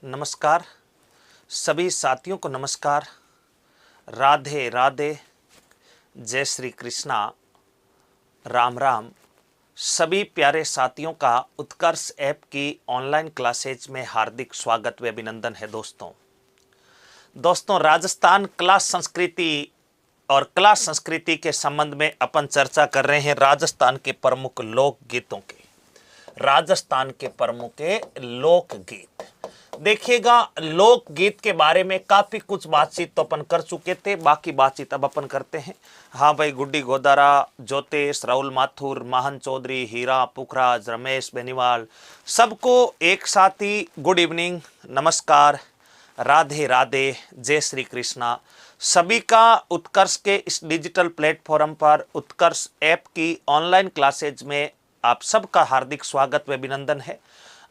नमस्कार सभी साथियों को नमस्कार। राधे राधे, जय श्री कृष्णा, राम राम। सभी प्यारे साथियों का उत्कर्ष ऐप की ऑनलाइन क्लासेज में हार्दिक स्वागत व अभिनंदन है। दोस्तों राजस्थान कला संस्कृति और कला संस्कृति के संबंध में अपन चर्चा कर रहे हैं। राजस्थान के प्रमुख लोकगीतों के, राजस्थान के प्रमुख लोकगीत। देखिएगा, लोकगीत के बारे में काफी कुछ बातचीत तो अपन कर चुके थे, बाकी बातचीत अब अपन करते हैं। हाँ भाई, गुड्डी गोदारा, ज्योतिष, राहुल माथुर, महान चौधरी, हीरा पुखराज, रमेश बेनीवाल, सबको एक साथ ही गुड इवनिंग, नमस्कार, राधे राधे, जय श्री कृष्णा। सभी का उत्कर्ष के इस डिजिटल प्लेटफॉर्म पर उत्कर्ष ऐप की ऑनलाइन क्लासेज में आप सबका हार्दिक स्वागत व अभिनंदन है।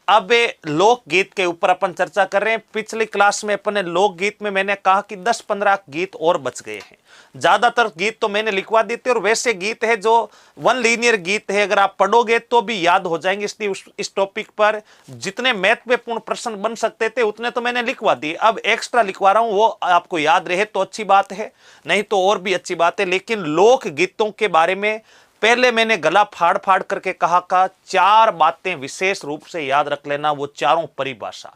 अब लोकगीत के ऊपर अपन चर्चा कर रहे हैं। पिछली क्लास में अपने लोकगीत में मैंने कहा कि 10-15 गीत और बच गए हैं। ज्यादातर गीत तो मैंने लिखवा देते, और वैसे गीत है जो वन लीनियर गीत है, अगर आप पढ़ोगे तो भी याद हो जाएंगे। इसलिए इस टॉपिक पर जितने महत्वपूर्ण प्रश्न बन सकते थे उतने तो मैंने लिखवा दिए। अब एक्स्ट्रा लिखवा रहा हूं, वो आपको याद रहे तो अच्छी बात है, नहीं तो और भी अच्छी बात है। लेकिन लोक गीतों के बारे में पहले मैंने गला फाड़ फाड़ करके कहा का 4 बातें विशेष रूप से याद रख लेना। वो चारों परिभाषा,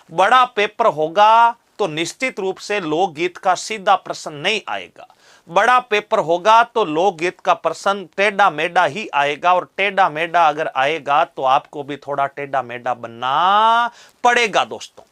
बड़ा पेपर होगा तो निश्चित रूप से लोकगीत का सीधा प्रश्न नहीं आएगा। बड़ा पेपर होगा तो लोकगीत का प्रश्न टेढ़ा मेढ़ा ही आएगा, और टेढ़ा मेढ़ा अगर आएगा तो आपको भी थोड़ा टेढ़ा मेढ़ा बनना पड़ेगा। दोस्तों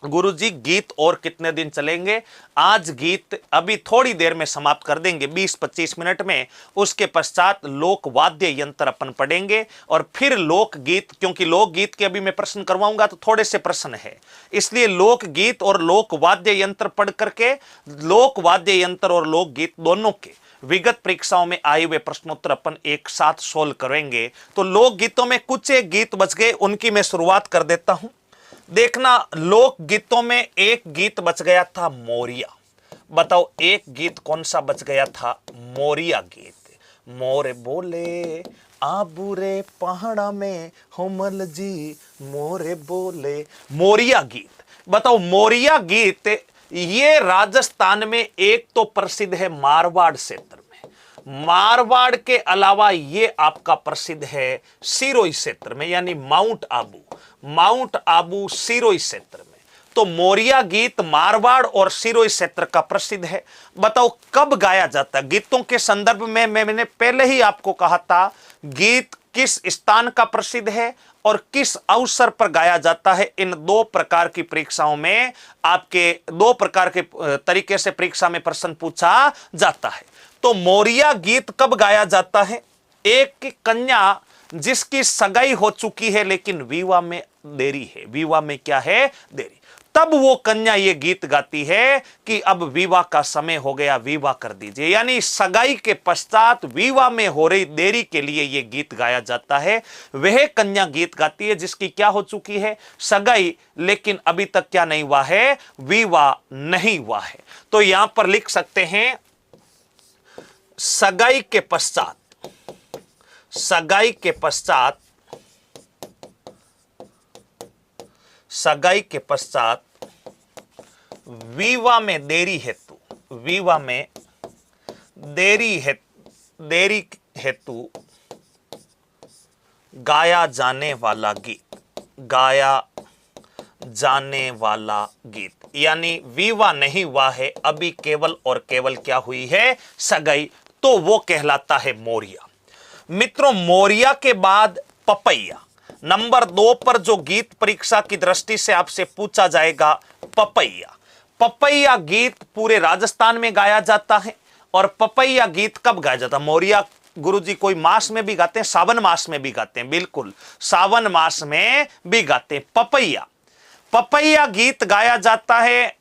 गुरुजी, गीत और कितने दिन चलेंगे? आज गीत अभी थोड़ी देर में समाप्त कर देंगे, 20-25 मिनट में। उसके पश्चात लोक वाद्य यंत्र अपन पढ़ेंगे और फिर लोक गीत, क्योंकि लोक गीत के अभी मैं प्रश्न करवाऊंगा तो थोड़े से प्रश्न है, इसलिए लोक गीत और लोक वाद्य यंत्र पढ़ करके लोक वाद्य यंत्र और लोक गीत दोनों के विगत परीक्षाओं में आए हुए प्रश्नोत्तर अपन एक साथ सोल्व करेंगे। तो लोक गीतों में कुछ एक गीत बच गए, उनकी मैं शुरुआत कर देता हूं। देखना, लोक गीतों में एक गीत बच गया था मोरिया। बताओ एक गीत कौन सा बच गया था? मोरिया गीत। मोरे बोले आबूरे पहाड़ा में होमल जी, मोरे बोले, मोरिया गीत। बताओ मोरिया गीत ये राजस्थान में एक तो प्रसिद्ध है मारवाड़ क्षेत्र में, मारवाड़ के अलावा ये आपका प्रसिद्ध है सिरोही क्षेत्र में, यानी माउंट आबू सिरोही क्षेत्र में। तो मोरिया गीत मारवाड़ और सिरोही क्षेत्र का प्रसिद्ध है। बताओ कब गाया जाता है? गीतों के संदर्भ में मैंने पहले ही आपको कहा था, गीत किस स्थान का प्रसिद्ध है और किस अवसर पर गाया जाता है। इन 2 प्रकार की परीक्षाओं में आपके 2 प्रकार के तरीके से परीक्षा में प्रश्न पूछा जाता है। तो मोरिया गीत कब गाया जाता है? एक कन्या जिसकी सगाई हो चुकी है लेकिन विवाह में देरी है, विवाह में क्या है? देरी। तब वो कन्या ये गीत गाती है कि अब विवाह का समय हो गया, विवाह कर दीजिए। यानी सगाई के पश्चात विवाह में हो रही देरी के लिए ये गीत गाया जाता है। वह कन्या गीत गाती है जिसकी क्या हो चुकी है? सगाई, लेकिन अभी तक क्या नहीं हुआ है? विवाह नहीं हुआ है। तो यहां पर लिख सकते हैं सगाई के पश्चात, सगाई के पश्चात, सगाई के पश्चात विवाह में देरी हेतु, विवाह में देरी हेतु गाया जाने वाला गीत, गाया जाने वाला गीत। यानी विवाह नहीं हुआ है, अभी केवल और केवल क्या हुई है? सगाई। तो वो कहलाता है मोरिया। मित्रों, मोरिया के बाद पपैया। नंबर 2 पर जो गीत परीक्षा की दृष्टि से आपसे पूछा जाएगा, पपैया। पपैया गीत पूरे राजस्थान में गाया जाता है। और पपैया गीत कब गाया जाता है? मोरिया गुरुजी कोई मास में भी गाते हैं, सावन मास में भी गाते हैं, बिल्कुल सावन मास में भी गाते हैं। पपैया गीत गाया जाता है,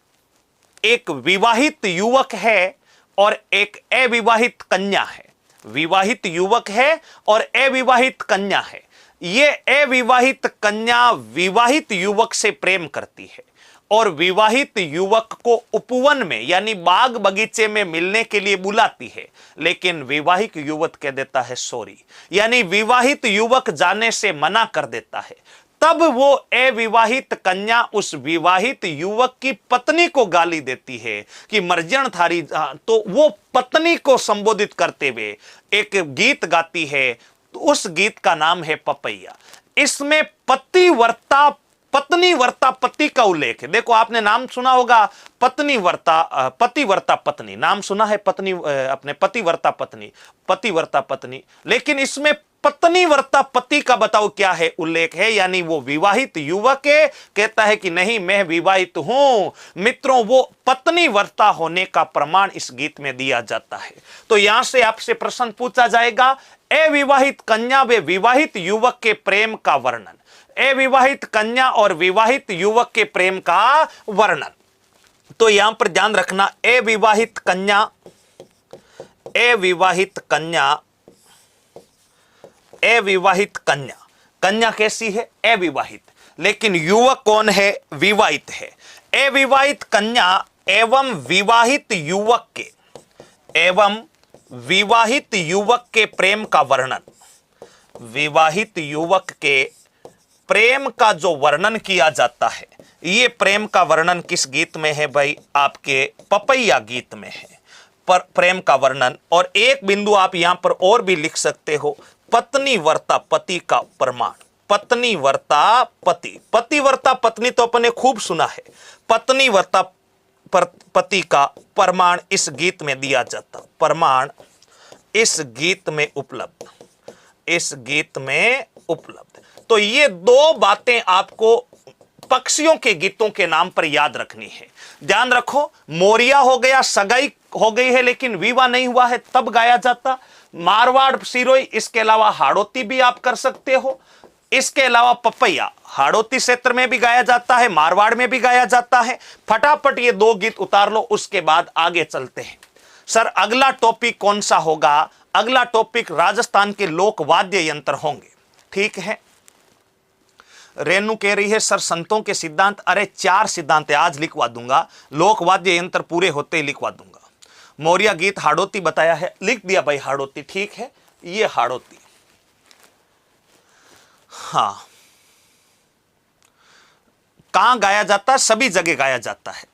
एक विवाहित युवक है और एक अविवाहित कन्या है। विवाहित युवक है और अविवाहित कन्या है। ये अविवाहित कन्या विवाहित युवक से प्रेम करती है और विवाहित युवक को उपवन में यानी बाग बगीचे में मिलने के लिए बुलाती है, लेकिन विवाहित युवक कह देता है सॉरी, यानी विवाहित युवक जाने से मना कर देता है। तब वो अविवाहित कन्या उस विवाहित युवक की पत्नी को गाली देती है कि मर्जन थारी, तो वो पत्नी को संबोधित करते हुए एक गीत गाती है। तो उस गीत का नाम है पपैया। इसमें पतिव्रता पत्नीव्रता पति का उल्लेख है। देखो आपने नाम सुना होगा पतिव्रता पत्नी, नाम सुना है पत्नी, अपने पतिव्रता पत्नी, पतिव्रता पत्नी, लेकिन इसमें पत्नीव्रता पति का बताओ क्या है उल्लेख है, यानी वो विवाहित युवक है, कहता है कि नहीं मैं विवाहित हूं। मित्रों, वो पत्नीव्रता होने का प्रमाण इस गीत में दिया जाता है। तो यहां से आपसे प्रश्न पूछा जाएगा, अविवाहित कन्या व विवाहित युवक के प्रेम का वर्णन। अविवाहित कन्या और विवाहित युवक के प्रेम का वर्णन। तो यहां पर ध्यान रखना, अविवाहित कन्या, अविवाहित कन्या, अविवाहित कन्या, कन्या कैसी है? अविवाहित, लेकिन युवक कौन है? विवाहित है। अविवाहित कन्या एवं विवाहित युवक के, एवं विवाहित युवक के प्रेम का वर्णन। विवाहित युवक के प्रेम का जो वर्णन किया जाता है, ये प्रेम का वर्णन किस गीत में है भाई? आपके पपैया गीत में है पर प्रेम का वर्णन। और एक बिंदु आप यहां पर और भी लिख सकते हो, पत्नीव्रता पति का प्रमाण। पत्नीव्रता पति, पतिव्रता पत्नी तो अपने खूब सुना है, पत्नीव्रता पति का प्रमाण इस गीत में दिया जाता। प्रमाण इस गीत में उपलब्ध, इस गीत में उपलब्ध। तो ये दो बातें आपको पक्षियों के गीतों के नाम पर याद रखनी है। ध्यान रखो, मोरिया हो गया, सगाई हो गई है लेकिन विवाह नहीं हुआ है, तब गाया जाता। मारवाड़ सिरोई, इसके अलावा हाड़ौती भी आप कर सकते हो। इसके अलावा पपैया हाड़ौती क्षेत्र में भी गाया जाता है, मारवाड़ में भी गाया जाता है। फटाफट ये दो गीत उतार लो, उसके बाद आगे चलते हैं। सर अगला टॉपिक कौन सा होगा? अगला टॉपिक राजस्थान के लोक वाद्य यंत्र होंगे। ठीक है, रेनू कह रही है सर संतों के सिद्धांत, अरे 4 सिद्धांत आज लिखवा दूंगा, लोक वाद्य यंत्र पूरे होते ही लिखवा दूंगा। मौर्य गीत हाड़ौती बताया है, लिख दिया भाई हाड़ौती, ठीक है, ये हाड़ौती। हां, कहां गाया जाता है? सभी जगह गाया जाता है।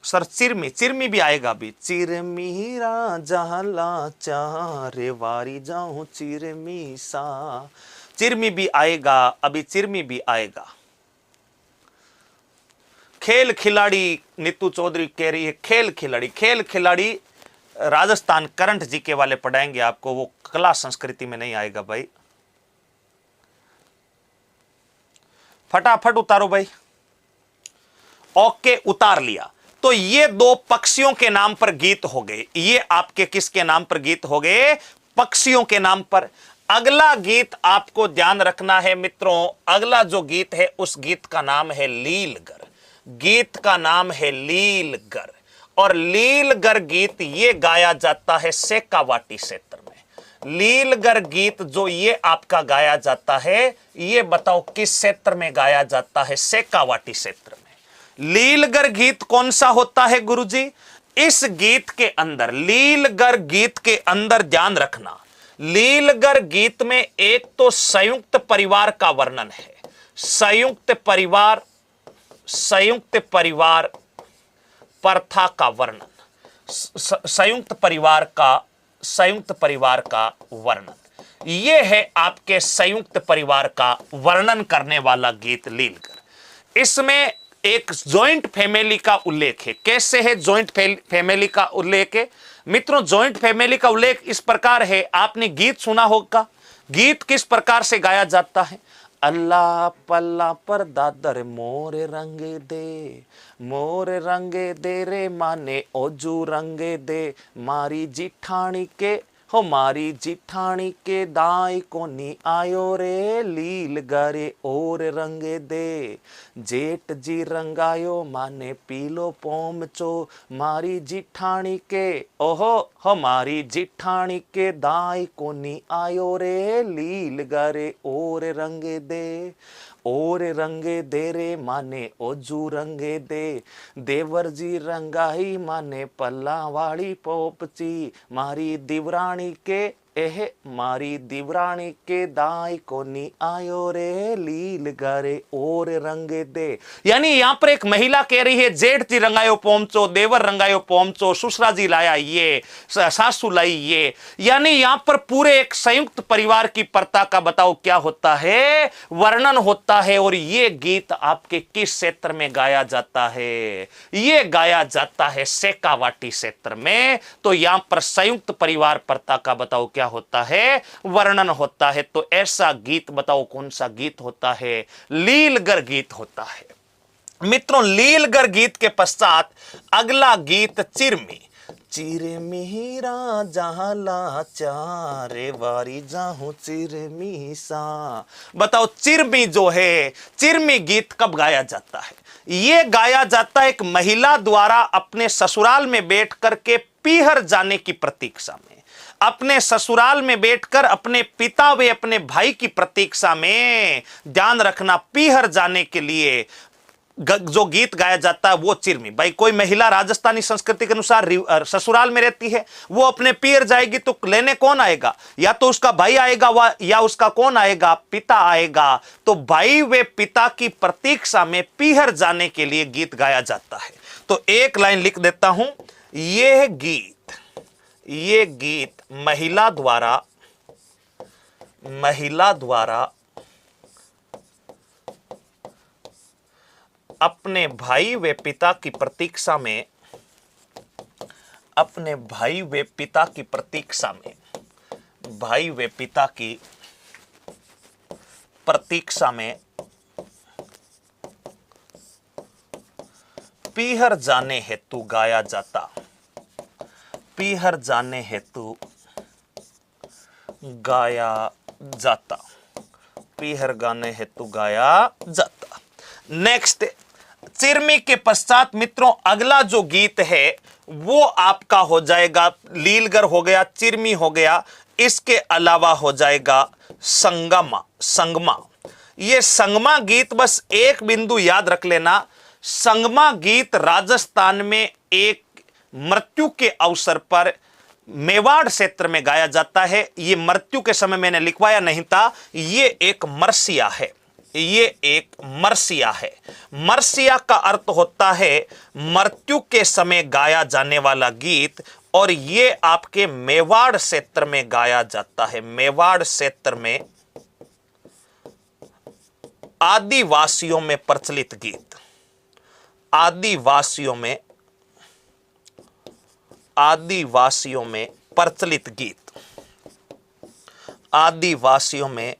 सर चिरमी, चिरमी भी आएगा अभी। चिरमी राजा लाचा रे वारी जाऊं चिरमी सा, चिरमी भी आएगा अभी, चिरमी भी आएगा। खेल खिलाड़ी नीतू चौधरी कह रही है खेल खिलाड़ी, खेल खिलाड़ी राजस्थान करंट जीके वाले पढ़ाएंगे आपको, वो कला संस्कृति में नहीं आएगा भाई। फटाफट उतारो भाई। ओके, उतार लिया। तो ये दो पक्षियों के नाम पर गीत हो गए। ये आपके किसके नाम पर गीत हो गए? पक्षियों के नाम पर। अगला गीत आपको ध्यान रखना है मित्रों, अगला जो गीत है उस गीत का नाम है लीलगर। गीत का नाम है लीलगर, और लीलगर गीत ये गाया जाता है सेकावाटी क्षेत्र में। लीलगर गीत जो ये आपका गाया जाता है, ये बताओ किस क्षेत्र में गाया जाता है? सेकावाटी क्षेत्र में। लीलगर गीत कौन सा होता है गुरुजी? इस गीत के अंदर, लीलगर गीत के अंदर ध्यान रखना, लीलगर गीत में एक तो संयुक्त परिवार का वर्णन है। संयुक्त परिवार, संयुक्त परिवार प्रथा का वर्णन, संयुक्त परिवार का, संयुक्त परिवार का वर्णन। यह है आपके संयुक्त परिवार का वर्णन करने वाला गीत लीलगर। इसमें एक जॉइंट फैमिली का उल्लेख है। कैसे है जॉइंट फैमिली का उल्लेख है मित्रों? जॉइंट फैमिली का उल्लेख इस प्रकार है, आपने गीत सुना होगा। गीत किस प्रकार से गाया जाता है? अल्लाह पल्ला पर दादर मोर रंगे दे, मोर रंगे दे रे माने ओजू रंगे दे, मारी जिठानी के हो मारी जिठानी के दाई कोनी आयो रे, लील गरे और रंगे दे, जेठ जी रंगायो माने पीलो पोमचो, मारी जिठानी के ओहो हो मारी जिठानी के दाई कोनी आयो रे, लील गरे और रंगे दे। और रंगे दे रे माने ओजू रंगे दे, देवर जी रंगाई माने पल्ला वाली पोपची, मारी दिवरानी के एह मारी दिवरानी के दाई कोनी आयो रे लील गारे और रंगे दे। यानी यहां पर एक महिला कह रही है जेठ जी रंगायो पोमचो, देवर रंगायो पोमचो, ससुरा जी लाया ये, सासू लाई ये। यानी यहां पर पूरे एक संयुक्त परिवार की प्रथा का बताओ क्या होता है, वर्णन होता है। और ये गीत आपके किस क्षेत्र में गाया जाता है, ये गाया जाता है शेखावाटी क्षेत्र में। तो यहां पर संयुक्त परिवार प्रथा का बताओ क्या होता है, वर्णन होता है। तो ऐसा गीत बताओ कौन सा गीत होता है, लीलगर गीत होता है। मित्रों, लीलगर गीत के पश्चात अगला गीत चिरमी। चिरमी राजा लाचारे वारी जाहूं चिरमी सा। बताओ चिरमी जो है, चिरमी गीत कब गाया जाता है? यह गाया जाता है एक महिला द्वारा अपने ससुराल में बैठ करके पीहर जाने की प्रतीक्षा में, अपने ससुराल में बैठकर अपने पिता व अपने भाई की प्रतीक्षा में। ध्यान रखना, पीहर जाने के लिए जो गीत गाया जाता है वो चिरमी। भाई कोई महिला राजस्थानी संस्कृति के अनुसार ससुराल में रहती है, वो अपने पीहर जाएगी तो लेने कौन आएगा? या तो उसका भाई आएगा या उसका कौन आएगा? पिता आएगा। तो भाई व पिता की प्रतीक्षा में पीहर जाने के लिए गीत गाया जाता है। तो एक लाइन लिख देता हूं, यह गीत महिला द्वारा अपने भाई व पिता की प्रतीक्षा में, अपने भाई व पिता की प्रतीक्षा में, भाई व पिता की प्रतीक्षा में पीहर जाने हेतु गाया जाता, पीहर जाने हेतु गाया जाता, पीहर गाने हेतु गाया जाता। नेक्स्ट, चिरमी के पश्चात मित्रों अगला जो गीत है वो आपका हो जाएगा, लीलगर हो गया, चिरमी हो गया, इसके अलावा हो जाएगा संगमा। ये संगमा गीत बस एक बिंदु याद रख लेना, संगमा गीत राजस्थान में एक मृत्यु के अवसर पर मेवाड़ क्षेत्र में गाया जाता है। ये मृत्यु के समय मैंने लिखवाया नहीं था, ये एक मरसिया है, ये एक मरसिया है। मरसिया का अर्थ होता है मृत्यु के समय गाया जाने वाला गीत, और ये आपके मेवाड़ क्षेत्र में गाया जाता है। मेवाड़ क्षेत्र में आदिवासियों में प्रचलित गीत, आदिवासियों में प्रचलित गीत, आदिवासियों में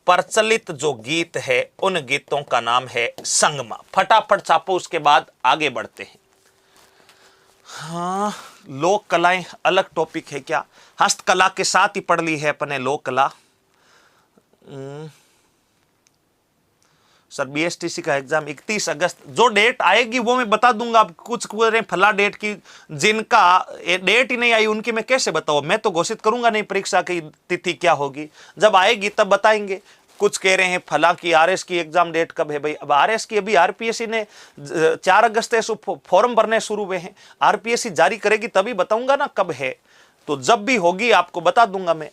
प्रचलित जो गीत है उन गीतों का नाम है संगमा। फटाफट छापो, उसके बाद आगे बढ़ते हैं। हाँ, लोक कलाएं अलग टॉपिक है क्या? हस्तकला के साथ ही पढ़ ली है अपने लोक कला। सर बीएसटीसी का एग्जाम 31 अगस्त, जो डेट आएगी वो मैं बता दूंगा। आप कुछ फला डेट की, जिनका डेट ही नहीं आई उनकी मैं कैसे बताऊं? मैं तो घोषित करूंगा नहीं परीक्षा की तिथि क्या होगी, जब आएगी तब बताएंगे। कुछ कह रहे हैं फला की आरएस की एग्जाम डेट कब है? भाई अब आरएस की अभी आरपीएससी ने 4 अगस्त से फॉर्म भरने शुरू हुए हैं, आरपीएससी जारी करेगी तभी बताऊंगा ना कब है। तो जब भी होगी आपको बता दूंगा मैं।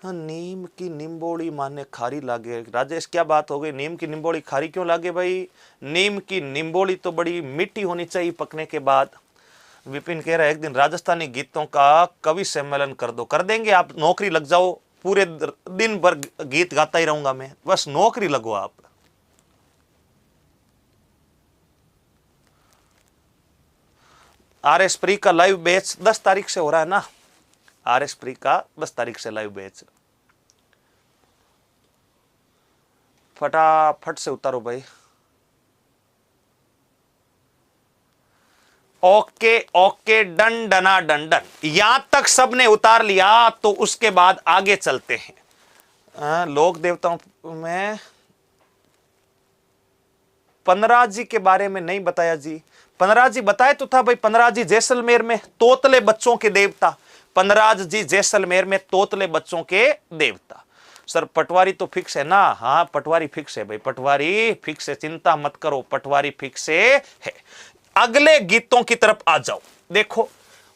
नीम की निम्बोड़ी माने खारी लागे। राजेश क्या बात हो गई, नीम की निम्बोड़ी खारी क्यों लागे? भाई नीम की निम्बोड़ी तो बड़ी मीठी होनी चाहिए पकने के बाद। विपिन कह रहा है एक दिन राजस्थानी गीतों का कवि सम्मेलन कर दो। कर देंगे, आप नौकरी लग जाओ, पूरे दिन भर गीत गाता ही रहूंगा मैं, बस नौकरी लगो आप। आरएस प्री का लाइव बैच 10 तारीख से हो रहा है ना, आरएस प्री का 10 तारीख से लाइव बैच। फटाफट से उतारो भाई। ओके ओके, डन डना डन डन। यहां तक सबने उतार लिया तो उसके बाद आगे चलते हैं। लोक देवताओं में 15 जी के बारे में नहीं बताया जी। 15 जी बताए तो था भाई, 15 जी जैसलमेर में तोतले बच्चों के देवता, 15 जी जैसलमेर में तोतले बच्चों के देवता। सर पटवारी तो फिक्स है ना? हाँ पटवारी फिक्स है भाई, पटवारी फिक्स है, चिंता मत करो, पटवारी फिक्स है। अगले गीतों की तरफ आ जाओ। देखो,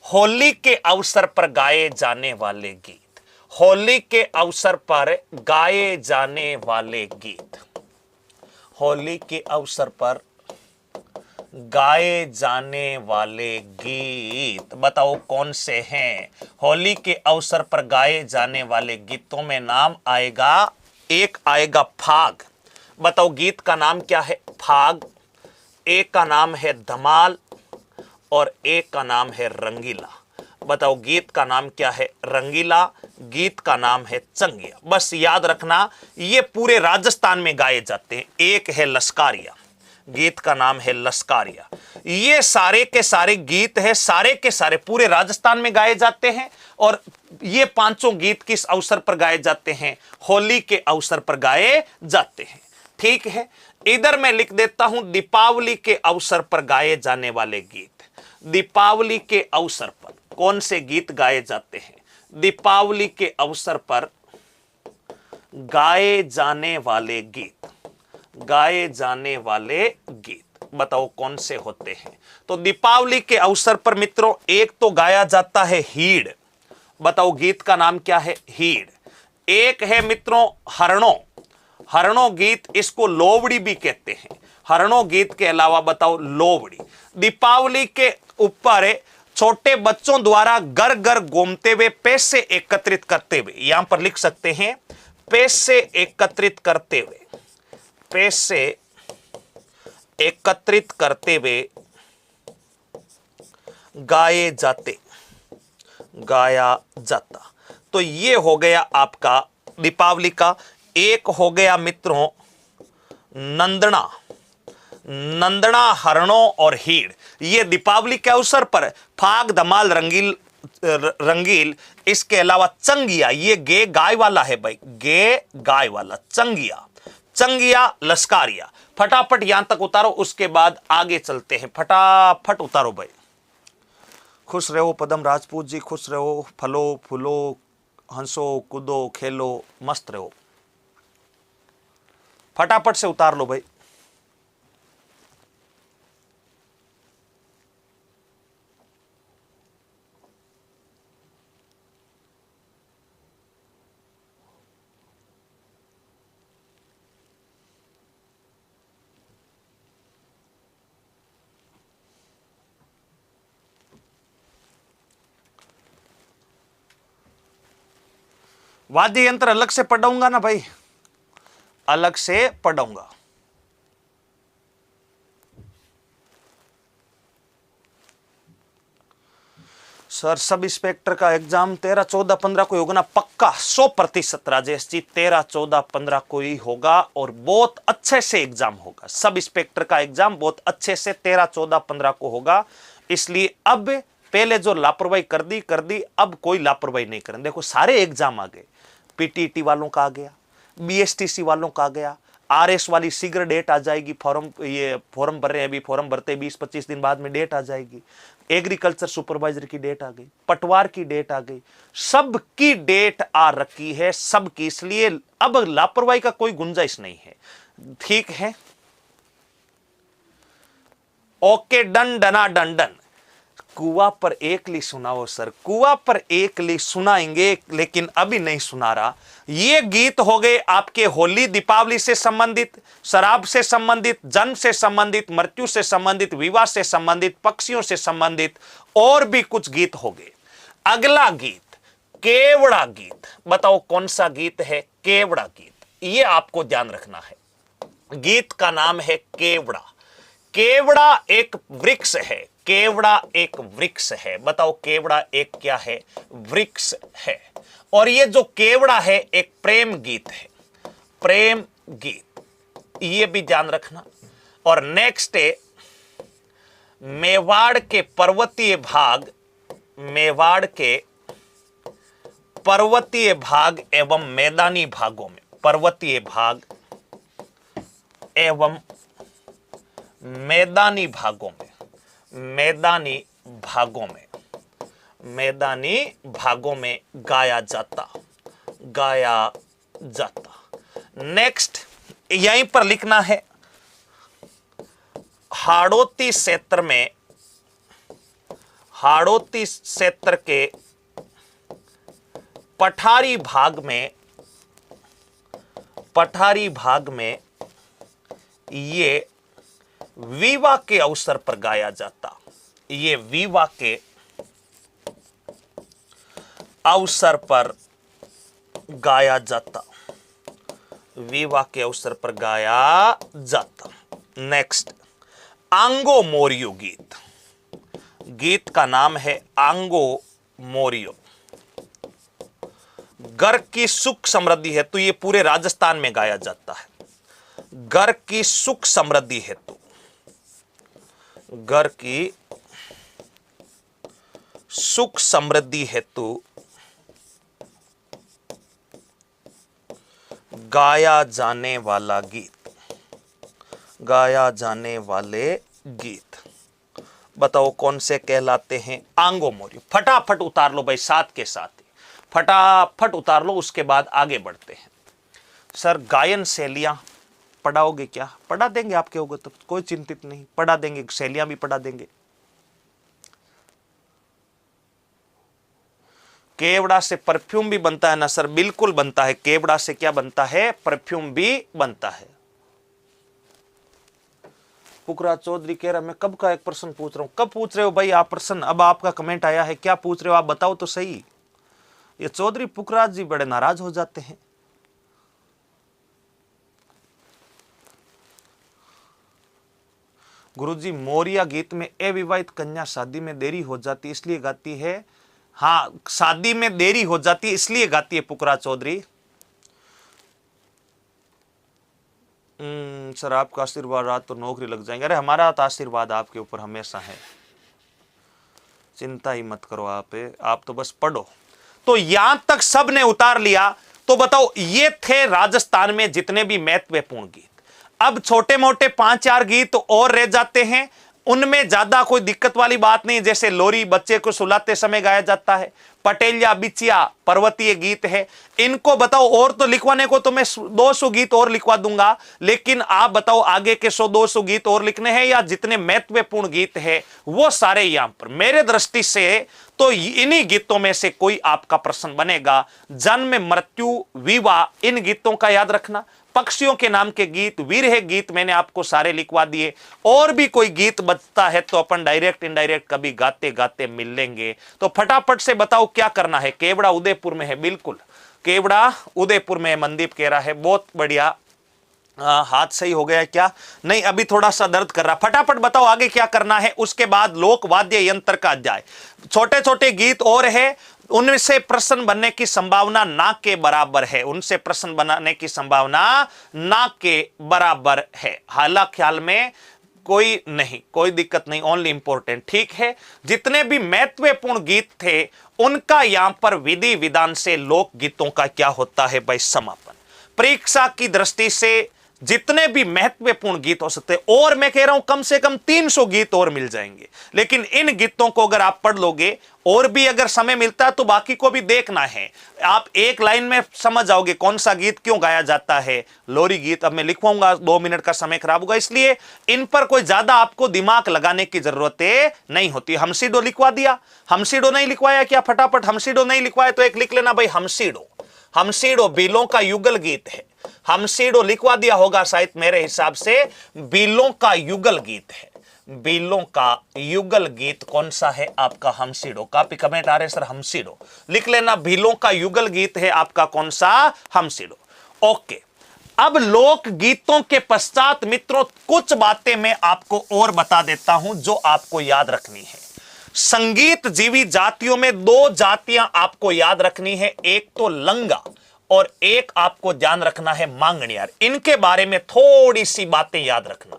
होली के अवसर पर गाए जाने वाले गीत, होली के अवसर पर गाए जाने वाले गीत, होली के अवसर पर गाए जाने वाले गीत बताओ कौन से हैं? होली के अवसर पर गाए जाने वाले गीतों में नाम आएगा, एक आएगा फाग। बताओ गीत का नाम क्या है? फाग। एक का नाम है धमाल और एक का नाम है रंगीला। बताओ गीत का नाम क्या है? रंगीला। गीत का नाम है चंगिया। बस याद रखना, ये पूरे राजस्थान में गाए जाते हैं। एक है लश्कारिया, गीत का नाम है लश्कारिया। ये सारे के सारे गीत है, सारे के सारे पूरे राजस्थान में गाए जाते हैं। और ये पांचों गीत किस अवसर पर गाए जाते हैं? होली के अवसर पर गाए जाते हैं। ठीक है, इधर मैं लिख देता हूं दीपावली के अवसर पर गाए जाने वाले गीत। दीपावली के अवसर पर कौन से गीत गाए जाते हैं? दीपावली के अवसर पर गाए जाने वाले गीत, गाए जाने वाले गीत बताओ कौन से होते हैं? तो दीपावली के अवसर पर मित्रों एक तो गाया जाता है हीड़। बताओ गीत का नाम क्या है? हीड़। एक है मित्रों हरणों, हरणों गीत, इसको लोवड़ी भी कहते हैं। हरणों गीत के अलावा बताओ लोवड़ी। दीपावली के ऊपर छोटे बच्चों द्वारा घर घर घूमते हुए पैसे एकत्रित करते हुए, यहां पर लिख सकते हैं पैसे एकत्रित करते हुए, पैसे एकत्रित करते हुए गाए जाते, गाया जाता। तो ये हो गया आपका दीपावली का। एक हो गया मित्रों नंदना, नंदना हरणों और हीड़, ये दीपावली के अवसर पर। फाग धमाल रंगील, इसके अलावा चंगिया, ये गे गाय वाला है भाई, गे गाय वाला। चंगिया, चंगिया लश्कारिया। फटाफट यहां तक उतारो, उसके बाद आगे चलते हैं। फटाफट उतारो भाई। खुश रहो पदम राजपूत जी, खुश रहो, फलो फूलो, हंसो कूदो खेलो, मस्त रहो। फटाफट से उतार लो भाई। वाद्य यंत्र अलग से पढ़ाऊंगा ना भाई, अलग से पढ़ाऊंगा। सर सब इंस्पेक्टर का एग्जाम 13, 14, 15 को होगा ना? पक्का 100% राजेश जी, 13, 14, 15 को ही होगा और बहुत अच्छे से एग्जाम होगा। सब इंस्पेक्टर का एग्जाम बहुत अच्छे से 13, 14, 15 को होगा। इसलिए अब पहले जो लापरवाही कर दी, अब कोई लापरवाही नहीं करें। देखो सारे एग्जाम आ गए, पीटीटी वालों का आ गया, बीएसटीसी वालों का आ गया, आरएस वाली शीघ्र डेट आ जाएगी। फॉर्म भर रहे हैं अभी, फॉर्म भरते 20-25 दिन बाद में डेट आ जाएगी। एग्रीकल्चर सुपरवाइजर की डेट आ गई, पटवार की डेट आ गई, सबकी डेट आ रखी है, सबकी। इसलिए अब लापरवाही का कोई गुंजाइश नहीं है। ठीक है, ओके, डन डना डन डन। कुआ पर एक ली सुनाओ सर, कुआ पर एक ली सुनाएंगे, लेकिन अभी नहीं सुना रहा। ये गीत हो गए आपके होली दीपावली से संबंधित, शराब से संबंधित, जन्म से संबंधित, मृत्यु से संबंधित, विवाह से संबंधित, पक्षियों से संबंधित, और भी कुछ गीत हो गए। अगला गीत केवड़ा गीत। बताओ कौन सा गीत है? केवड़ा गीत। ये आपको ध्यान रखना है। गीत का नाम है केवड़ा। केवड़ा एक वृक्ष है, केवड़ा एक वृक्ष है। बताओ केवड़ा एक क्या है? वृक्ष है। और ये जो केवड़ा है एक प्रेम गीत है, प्रेम गीत, ये भी ध्यान रखना। और नेक्स्ट है मेवाड़ के पर्वतीय भाग, मेवाड़ के पर्वतीय भाग एवं मैदानी भागों में, पर्वतीय भाग एवं मैदानी भागों में, मैदानी भागों में, मैदानी भागों में गाया जाता, गाया जाता। नेक्स्ट यहीं पर लिखना है, हाड़ौती क्षेत्र में, हाड़ौती क्षेत्र के पठारी भाग में ये विवाह के अवसर पर गाया जाता। ये विवाह के अवसर पर गाया जाता, विवाह के अवसर पर गाया जाता। नेक्स्ट, आंगो मोरियो गीत, गीत का नाम है आंगो मोरियो। घर की सुख समृद्धि हेतु, तो ये पूरे राजस्थान में गाया जाता है। घर की सुख समृद्धि हेतु, घर की सुख समृद्धि हेतु गाया जाने वाला गीत, गाया जाने वाले गीत बताओ कौन से कहलाते हैं? आंगो मोरियो। फटाफट उतार लो भाई, साथ के साथ ही फटाफट उतार लो, उसके बाद आगे बढ़ते हैं। सर गायन शैलियां पढ़ाओगे क्या? पढ़ा देंगे, आपके होगा तो कोई चिंतित नहीं, पढ़ा देंगे, शैलियां भी पढ़ा देंगे। केवड़ा से परफ्यूम भी बनता है ना सर? बिल्कुल बनता है। केवड़ा से क्या बनता है? परफ्यूम भी बनता है। पुखराज चौधरी कह रहा, मैं कब का एक प्रश्न पूछ रहा हूं। कब पूछ रहे हो भाई आप प्रश्न? अब आपका कमेंट आया है, क्या पूछ रहे हो आप बताओ तो सही। ये चौधरी पुखराज जी बड़े नाराज हो जाते हैं। गुरुजी, मोरिया गीत में अविवाहित कन्या शादी में देरी हो जाती इसलिए गाती है। हाँ, शादी में देरी हो जाती है इसलिए गाती है पुखराज चौधरी। सर आपका आशीर्वाद रहा तो नौकरी लग जाएंगे। अरे हमारा तो आशीर्वाद आपके ऊपर हमेशा है, चिंता ही मत करो आप तो बस पढ़ो। तो यहां तक सब ने उतार लिया। तो बताओ, ये थे राजस्थान में जितने भी महत्वपूर्ण गीत। अब छोटे मोटे 5-4 गीत और रह जाते हैं, उनमें ज्यादा कोई दिक्कत वाली बात नहीं। जैसे लोरी बच्चे को सुलाते समय गाया जाता है, पटेलिया बिचिया पर्वतीय गीत है। इनको बताओ, और तो लिखवाने को तो मैं 200 गीत और लिखवा दूंगा, लेकिन आप बताओ आगे के 100-200 गीत और लिखने हैं या जितने महत्वपूर्ण गीत है वो सारे यहां पर। मेरे दृष्टि से तो इन्हीं गीतों में से कोई आपका प्रश्न बनेगा। जन्म, मृत्यु, विवाह, इन गीतों का याद रखना। पक्षियों के नाम के गीत, विरह गीत मैंने आपको सारे लिखवा दिए। और भी कोई गीत बचता है तो अपन डायरेक्ट इनडायरेक्ट कभी गाते गाते मिल लेंगे। तो फटाफट से बताओ क्या करना है। केवड़ा उदयपुर में है, बिल्कुल केवड़ा उदयपुर में है, मनदीप कह रहा है। बहुत बढ़िया। हाथ सही हो गया क्या? नहीं, अभी थोड़ा सा दर्द कर रहा। फटाफट बताओ आगे क्या करना है। उसके बाद लोक वाद्य यंत्र का अध्याय, छोटे छोटे गीत और है, उनसे प्रश्न बनने की संभावना ना के बराबर है। उनसे प्रश्न बनाने की संभावना ना के बराबर है। हालांकि ख्याल में कोई नहीं, कोई दिक्कत नहीं, ओनली इंपॉर्टेंट। ठीक है, जितने भी महत्वपूर्ण गीत थे उनका यहां पर विधि विधान से लोक गीतों का क्या होता है भाई, समापन। परीक्षा की दृष्टि से जितने भी महत्वपूर्ण गीत हो सकते, और मैं कह रहा हूं कम से कम 300 गीत और मिल जाएंगे। लेकिन इन गीतों को अगर आप पढ़ लोगे, और भी अगर समय मिलता है तो बाकी को भी देखना है। आप एक लाइन में समझ जाओगे कौन सा गीत क्यों गाया जाता है। लोरी गीत अब मैं लिखवाऊंगा, 2 मिनट का समय खराब होगा, इसलिए इन पर कोई ज्यादा आपको दिमाग लगाने की जरूरत नहीं होती। हमसीडो लिखवा दिया, हमसीडो नहीं लिखवाया क्या? फटाफट हमसीडो नहीं लिखवाया तो एक लिख लेना भाई, हमसीडो। हमसीडो बीलों का युगल गीत है। हमसीडो लिखवा दिया होगा शायद, मेरे हिसाब से बीलों का युगल गीत है। बीलों का युगल गीत कौन सा है आपका? हमसीडो। काफी कमेंट आ रहे हैं सर हमसीडो, लिख लेना। बीलों का युगल गीत है आपका कौन सा? हमसीडो। ओके, अब लोक गीतों के पश्चात मित्रों कुछ बातें मैं आपको और बता देता हूं जो आपको याद रखनी है। संगीत जीवी जातियों में 2 जातियां आपको याद रखनी है, एक तो लंगा और एक आपको ध्यान रखना है मांगणियार। इनके बारे में थोड़ी सी बातें याद रखना,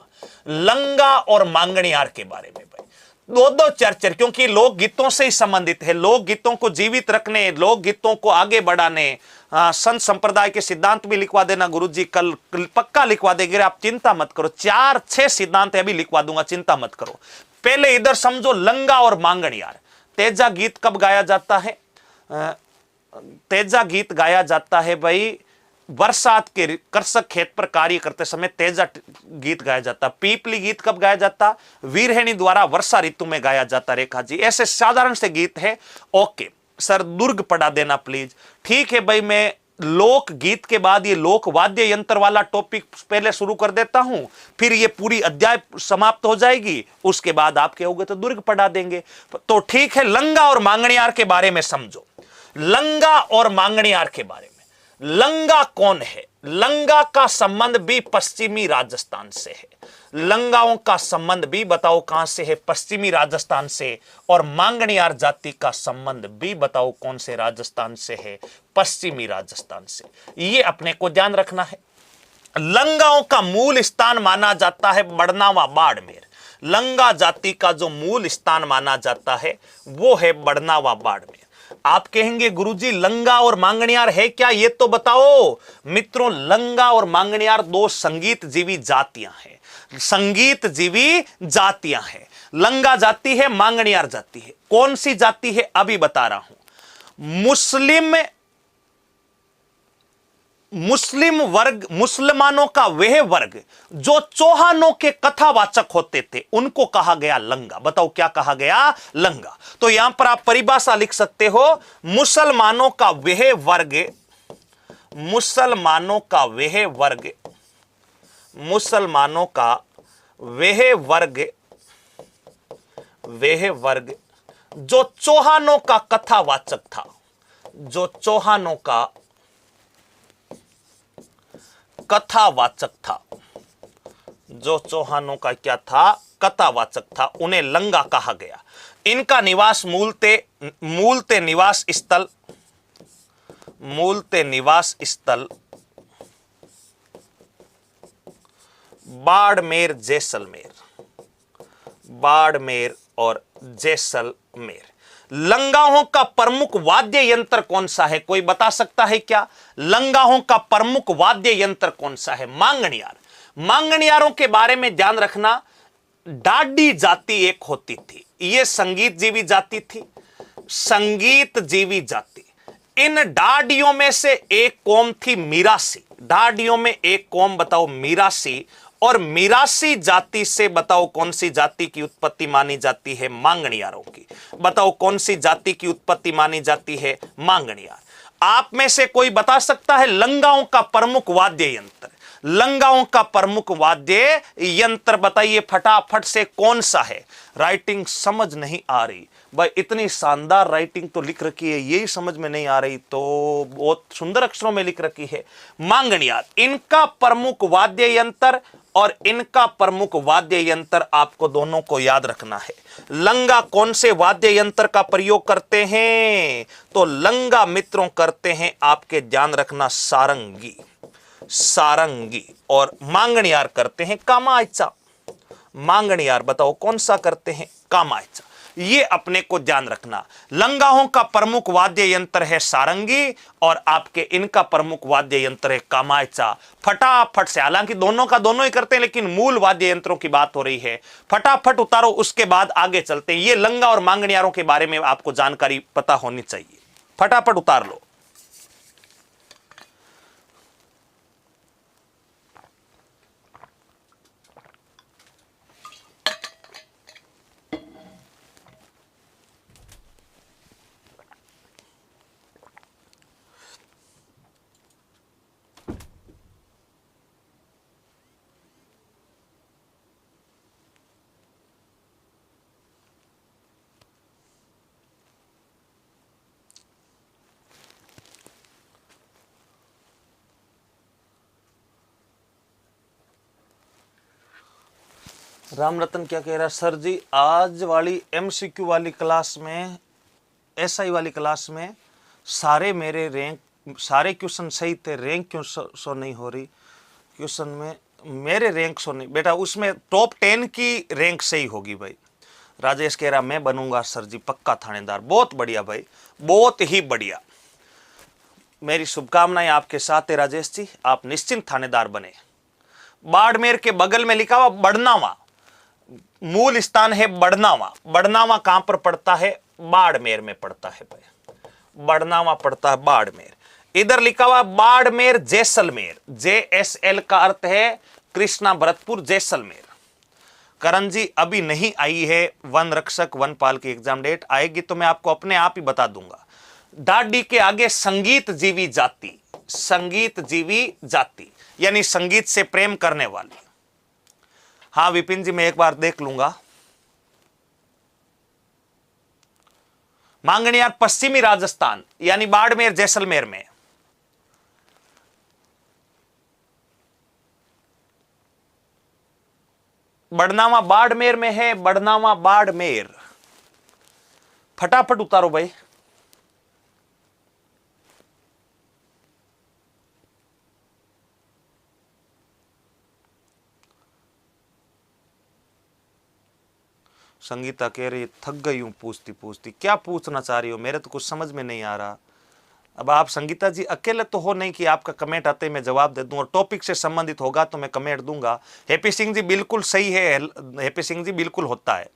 लंगा और मांगणियार के बारे में भाई। 2-2 चर्चा, क्योंकि लोकगीतों से ही संबंधित है। लोकगीतों को जीवित रखने, लोकगीतों को आगे बढ़ाने, संत संप्रदाय के सिद्धांत भी लिखवा देना गुरुजी, कल पक्का लिखवा देंगे, आप चिंता मत करो। 4-6 सिद्धांत अभी लिखवा दूंगा, चिंता मत करो। पहले इधर समझो लंगा और मांगणियार। तेजा गीत कब गाया जाता है? तेजा गीत गाया जाता है भाई बरसात के कृषक खेत पर कार्य करते समय तेजा गीत गाया जाता। पीपली गीत कब गाया जाता? वीरहिणी द्वारा वर्षा ऋतु में गाया जाता। रेखा जी ऐसे साधारण से गीत है। ओके सर, दुर्ग पढ़ा देना प्लीज। ठीक है भाई, मैं लोक गीत के बाद ये लोक वाद्य यंत्र वाला टॉपिक पहले शुरू कर देता हूं, फिर ये पूरी अध्याय समाप्त हो जाएगी, उसके बाद आप कहोगे तो दुर्ग पढ़ा देंगे। तो ठीक है, लंगा और मांगणियार के बारे में समझो। लंगा और मांगणियार के बारे में, लंगा कौन है? लंगा का संबंध भी पश्चिमी राजस्थान से है। लंगाओं का संबंध भी बताओ कहां से है? पश्चिमी राजस्थान से। और मांगणियार जाति का संबंध भी बताओ कौन से राजस्थान से है? पश्चिमी राजस्थान से। ये अपने को ध्यान रखना है। लंगाओं का मूल स्थान माना जाता है बड़नावा बाड़मेर। लंगा जाति का जो मूल स्थान माना जाता है वो है बड़नावा बाड़मेर। आप कहेंगे गुरुजी लंगा और मांगणियार है क्या, ये तो बताओ। मित्रों, लंगा और मांगणियार दो संगीत जीवी जातियां हैं। संगीत जीवी जातियां हैं। लंगा जाति है, मांगणियार जाति है। कौन सी जाति है अभी बता रहा हूं। मुस्लिम वर्ग, मुसलमानों का वह वर्ग जो चौहानों के कथावाचक होते थे उनको कहा गया लंगा। बताओ क्या कहा गया? लंगा। तो यहां पर आप परिभाषा लिख सकते हो, मुसलमानों का वह वर्ग, मुसलमानों का वह वर्ग, मुसलमानों का वह वर्ग, वह वर्ग जो चौहानों का कथावाचक था, जो चौहानों का कथावाचक था, जो चौहानों का क्या था? कथावाचक था, उन्हें लंगा कहा गया। इनका निवास मूलते निवास स्थल, मूलते निवास स्थल बाड़मेर, जैसलमेर, बाड़मेर और जैसलमेर। लंगाहों का प्रमुख वाद्य यंत्र कौन सा है? कोई बता सकता है क्या? लंगाहों का प्रमुख वाद्य यंत्र कौन सा है? मांगणियार। मांगणियारों के बारे में ध्यान रखना, डाडी जाति एक होती थी, यह संगीत जीवी जाति थी, संगीत जीवी जाति। इन डाडियों में से एक कौम थी मीरासी। डाडियों में एक कौम बताओ मीरासी। और मीरासी जाति से बताओ कौन सी जाति की उत्पत्ति मानी जाती है? मांगणियारों की। बताओ कौन सी जाति की उत्पत्ति मानी जाती है? मांगणियार। आप में से कोई बता सकता है लंगाओं का प्रमुख वाद्य यंत्र? लंगाओं का प्रमुख वाद्य यंत्र बताइए फटाफट से, कौन सा है? राइटिंग समझ नहीं आ रही भाई, इतनी शानदार राइटिंग तो लिख रखी है, यही समझ में नहीं आ रही तो बहुत सुंदर अक्षरों में लिख रखी है। मांगणियार, इनका प्रमुख वाद्य यंत्र और इनका प्रमुख वाद्य यंत्र आपको दोनों को याद रखना है। लंगा कौन से वाद्य यंत्र का प्रयोग करते हैं? तो लंगा मित्रों करते हैं, आपके ध्यान रखना, सारंगी, सारंगी। और मांगणियार करते हैं कामायचा। मांगणियार बताओ कौन सा करते हैं? कामायचा। ये अपने को ध्यान रखना। लंगाहों का प्रमुख वाद्य यंत्र है सारंगी और आपके इनका प्रमुख वाद्य यंत्र है कामायचा। फटाफट से, हालांकि दोनों का दोनों ही करते हैं लेकिन मूल वाद्य यंत्रों की बात हो रही है। फटाफट उतारो, उसके बाद आगे चलते हैं। ये लंगा और मांगणियारों के बारे में आपको जानकारी पता होनी चाहिए। फटाफट उतार लो। राम रतन क्या कह रहा है? सर जी आज वाली एमसीक्यू वाली क्लास में, एसआई वाली क्लास में सारे मेरे रैंक, सारे क्वेश्चन सही थे, रैंक क्यों शो नहीं हो रही? क्वेश्चन में मेरे रैंक शो नहीं बेटा, उसमें टॉप 10 की रैंक सही होगी भाई। राजेश कह रहा मैं बनूंगा सर जी पक्का थानेदार। बहुत बढ़िया भाई, बहुत ही बढ़िया। मेरी शुभकामनाएं आपके साथ है राजेश जी, आप निश्चिंत थानेदार बने। बाड़मेर के बगल में लिखा हुआ बड़नावा, मूल स्थान है बड़नावा। बड़नावा कहां पर पड़ता है? बाड़मेर में पड़ता है भाई, बड़नावा पड़ता है बाड़मेर। इधर लिखा हुआ बाड़मेर जैसलमेर, JSL का अर्थ है कृष्णा भरतपुर जैसलमेर। करण जी अभी नहीं आई है वन रक्षक वनपाल की एग्जाम डेट, आएगी तो मैं आपको अपने आप ही बता दूंगा। ढाडी के आगे संगीत जीवी जाति, संगीत जीवी जाति यानी संगीत से प्रेम करने वाली। हाँ विपिन जी मैं एक बार देख लूंगा। मांगणियार पश्चिमी राजस्थान यानी बाड़मेर जैसलमेर में। बड़नावा बाड़मेर में है, बड़नावा बाड़मेर। फटाफट उतारो भाई। संगीता कह रही थक गई हूं पूछती पूछती। क्या पूछना चाह रही हो, मेरे तो कुछ समझ में नहीं आ रहा। अब आप संगीता जी अकेले तो हो नहीं कि आपका कमेंट आते मैं जवाब दे दूं, और टॉपिक से संबंधित होगा तो मैं कमेंट दूंगा। हैप्पी सिंह जी बिल्कुल सही है, हैप्पी सिंह जी बिल्कुल होता है।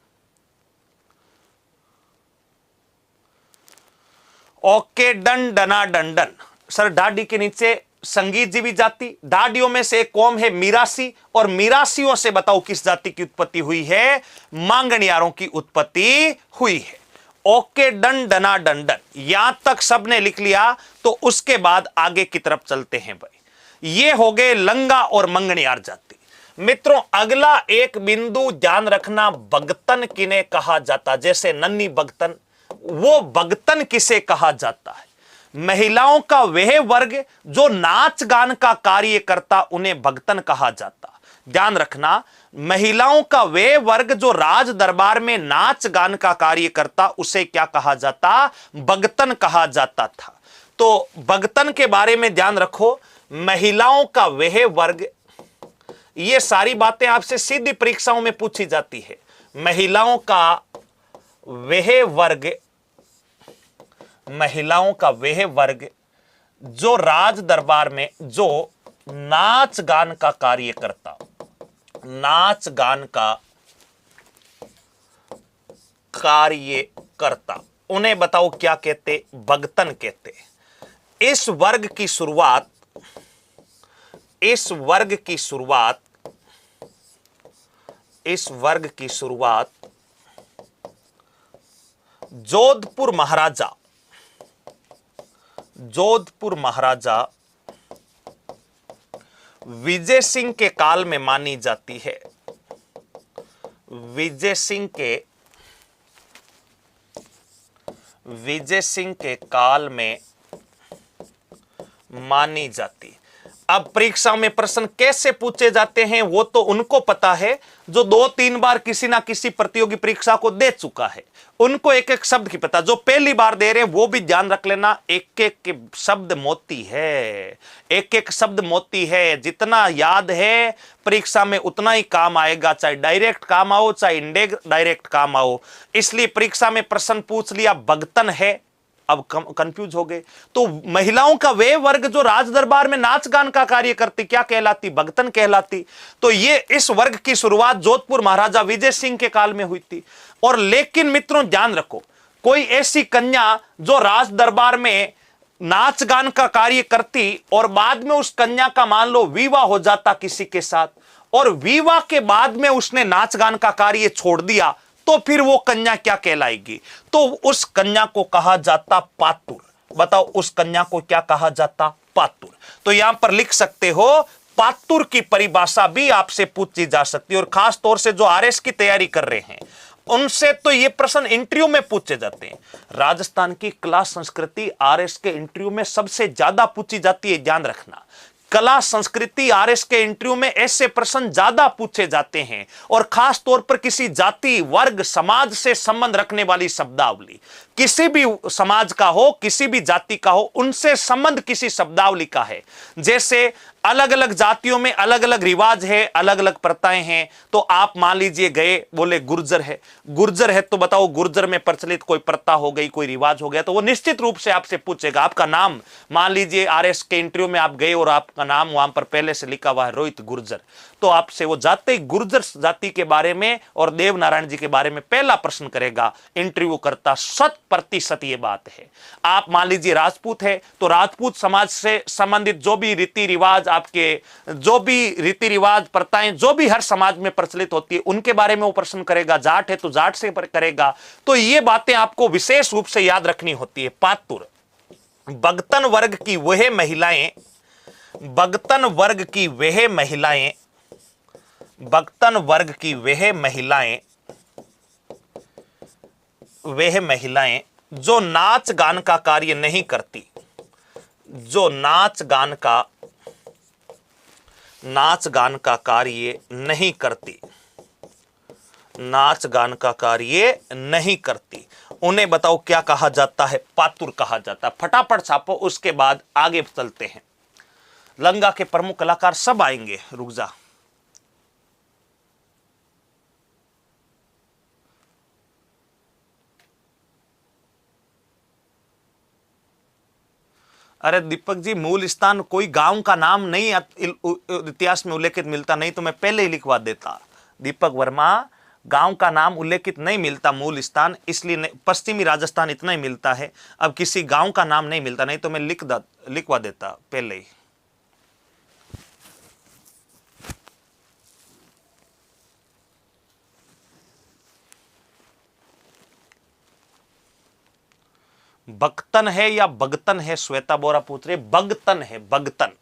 ओके डन डना डंडन। सर ढाडी के नीचे संगीत जीवी जाति, ढाडियों में से एक कौम है मीरासी, और मीरासियों से बताओ किस जाति की उत्पत्ति हुई है? मांगणियारों की उत्पत्ति हुई है। ओके डन डना डंडन, यहां तक सबने लिख लिया तो उसके बाद आगे की तरफ चलते हैं भाई। ये हो गए लंगा और मंगणियार जाति। मित्रों अगला एक बिंदु ध्यान रखना, भगतन किन्हें कहा जाता? जैसे नन्ही भगतन, वो भगतन किसे कहा जाता है? महिलाओं का वह वर्ग जो नाच गान का कार्य करता उन्हें भगतन कहा जाता। ध्यान रखना, महिलाओं का वह वर्ग जो राज दरबार में नाच गान का कार्य करता उसे क्या कहा जाता? भगतन कहा जाता था। तो भगतन के बारे में ध्यान रखो, महिलाओं का वह वर्ग, ये सारी बातें आपसे सीधी परीक्षाओं में पूछी जाती है। महिलाओं का वह वर्ग, महिलाओं का वह वर्ग जो राज दरबार में जो नाच गान का कार्य करता, नाच गान का कार्य करता, उन्हें बताओ क्या कहते? भगतन कहते। इस वर्ग की शुरुआत, इस वर्ग की शुरुआत, इस वर्ग की शुरुआत जोधपुर महाराजा, जोधपुर महाराजा विजय सिंह के काल में मानी जाती है। विजय सिंह के काल में मानी जाती। अब परीक्षा में प्रश्न कैसे पूछे जाते हैं वो तो उनको पता है जो 2-3 बार किसी ना किसी प्रतियोगी परीक्षा को दे चुका है, उनको एक एक शब्द की पता। जो पहली बार दे रहे हैं वो भी ध्यान रख लेना, एक एक शब्द मोती है, एक एक शब्द मोती है। जितना याद है परीक्षा में उतना ही काम आएगा, चाहे डायरेक्ट काम आओ चाहे इनडायरेक्ट काम आओ। इसलिए परीक्षा में प्रश्न पूछ लिया भगतन है, अब कंफ्यूज हो गए। तो महिलाओं का वे वर्ग जो राज दरबार में नाच गान का कार्य करती क्या कहलाती? भगतन कहलाती। तो ये इस वर्ग की शुरुआत जोधपुर महाराजा विजय सिंह के काल में हुई थी। और लेकिन मित्रों ध्यान रखो, कोई ऐसी कन्या जो राज दरबार में नाच गान का कार्य करती और बाद में उस कन्या का मान लो विवाह हो जाता किसी के साथ, और विवाह के बाद में उसने नाच गान का कार्य छोड़ दिया, तो फिर वो कन्या क्या कहलाएगी? तो उस कन्या को कहा जाता पातुर। बताओ उस कन्या को क्या कहा जाता? पातुर। तो यहां पर लिख सकते हो, पातुर की परिभाषा भी आपसे पूछी जा सकती है। और खास तौर से जो आरएस की तैयारी कर रहे हैं उनसे तो ये प्रश्न इंटरव्यू में पूछे जाते हैं। राजस्थान की कला संस्कृति आरएस के इंटरव्यू में सबसे ज्यादा पूछी जाती है, ध्यान रखना। कला संस्कृति आरएस के इंटरव्यू में ऐसे प्रश्न ज्यादा पूछे जाते हैं, और खास तौर पर किसी जाति वर्ग समाज से संबंध रखने वाली शब्दावली, किसी भी समाज का हो किसी भी जाति का हो, उनसे संबंध किसी शब्दावली का है। जैसे अलग अलग जातियों में अलग अलग रिवाज है, अलग अलग प्रथाएं हैं। तो आप मान लीजिए गए बोले गुर्जर है, गुर्जर है तो बताओ गुर्जर में प्रचलित कोई प्रथा हो गई, कोई रिवाज हो गया, तो वो निश्चित रूप से आपसे पूछेगा। आपका नाम मान लीजिए आरएस के इंटरव्यू में आप गए और आपका नाम वहां पर पहले से लिखा हुआ है रोहित गुर्जर, तो आपसे वो जाते ही गुर्जर जाति के बारे में और देवनारायण जी के बारे में पहला प्रश्न करेगा इंटरव्यू करता। 100% ये बात है। आप मान लीजिए राजपूत है तो राजपूत समाज से संबंधित जो भी रीति रिवाज, आपके जो भी रीति रिवाज प्रथाएं जो भी हर समाज में प्रचलित होती है उनके बारे में वो प्रश्न करेगा। जाट है तो जाट से करेगा। तो ये बातें आपको विशेष रूप से याद रखनी होती है। पातुर, बगतन वर्ग की वह महिलाएं, बगतन वर्ग की वह महिलाएं, बगतन वर्ग की वह महिलाएं, वह महिलाएं जो नाच गान का कार्य नहीं करती, जो नाच गान का कार्य नहीं करती, नाच गान का कार्य नहीं करती, उन्हें बताओ क्या कहा जाता है? पातुर कहा जाता है। फटाफट छापो, उसके बाद आगे चलते हैं। लंगा के प्रमुख कलाकार सब आएंगे, रुक जा। अरे दीपक जी, मूल स्थान कोई गांव का नाम नहीं इतिहास में उल्लेखित मिलता, नहीं तो मैं पहले ही लिखवा देता। दीपक वर्मा, गांव का नाम उल्लेखित नहीं मिलता मूल स्थान, इसलिए पश्चिमी राजस्थान इतना ही मिलता है। अब किसी गांव का नाम नहीं मिलता, नहीं तो मैं लिखवा देता पहले ही। बगतन है या बगतन है? श्वेता बोरा पूछ रहे। बगतन है, बगतन।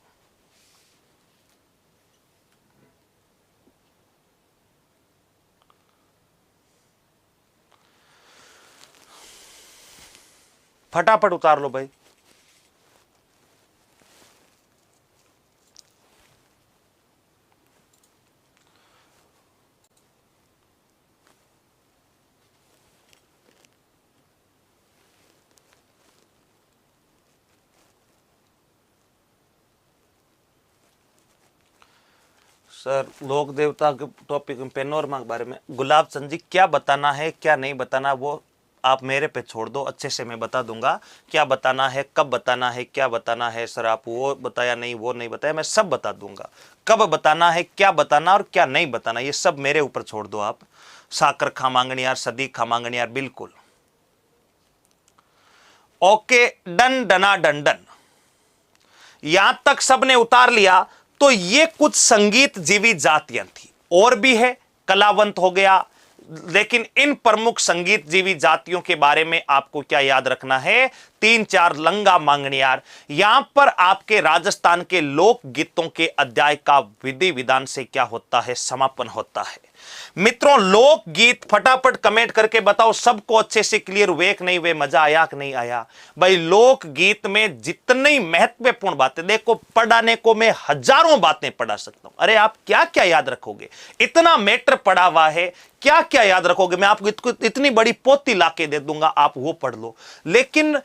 फटाफट उतार लो भाई। सर, लोक देवता के टॉपिक में पेनोरमा के बारे में गुलाब चंद जी क्या बताना है क्या नहीं बताना वो आप मेरे पे छोड़ दो, अच्छे से मैं बता दूंगा क्या बताना है, कब बताना है, क्या बताना है। सर आप वो बताया नहीं, वो नहीं बताया, मैं सब बता दूंगा। कब बताना है, क्या बताना और क्या नहीं बताना, ये सब मेरे ऊपर छोड़ दो आप। साकर खा मांगनी यार, सदीक खा मांगनी यार, बिल्कुल ओके। डन डना डंडन, यहां तक सबने उतार लिया। तो ये कुछ संगीत जीवी जातियां थी, और भी है, कलावंत हो गया, लेकिन इन प्रमुख संगीत जीवी जातियों के बारे में आपको क्या याद रखना है? 3-4 लंगा मांगनियार। यहां पर आपके राजस्थान के लोक गीतों के अध्याय का विधि विधान से क्या होता है? समापन होता है। मित्रों, लोक गीत फटाफट कमेंट करके बताओ, सबको अच्छे से क्लियर हुए कि नहीं, वे मजा आया कि नहीं आया? भाई लोक गीत में जितनी महत्वपूर्ण बातें, देखो पढ़ाने को मैं हजारों बातें पढ़ा सकता हूं। अरे आप क्या क्या याद रखोगे? इतना मैटर पढ़ा हुआ है, क्या क्या याद रखोगे? मैं आपको इतनी बड़ी पोथी लाके दे दूंगा, आप वो पढ़ लो। लेकिन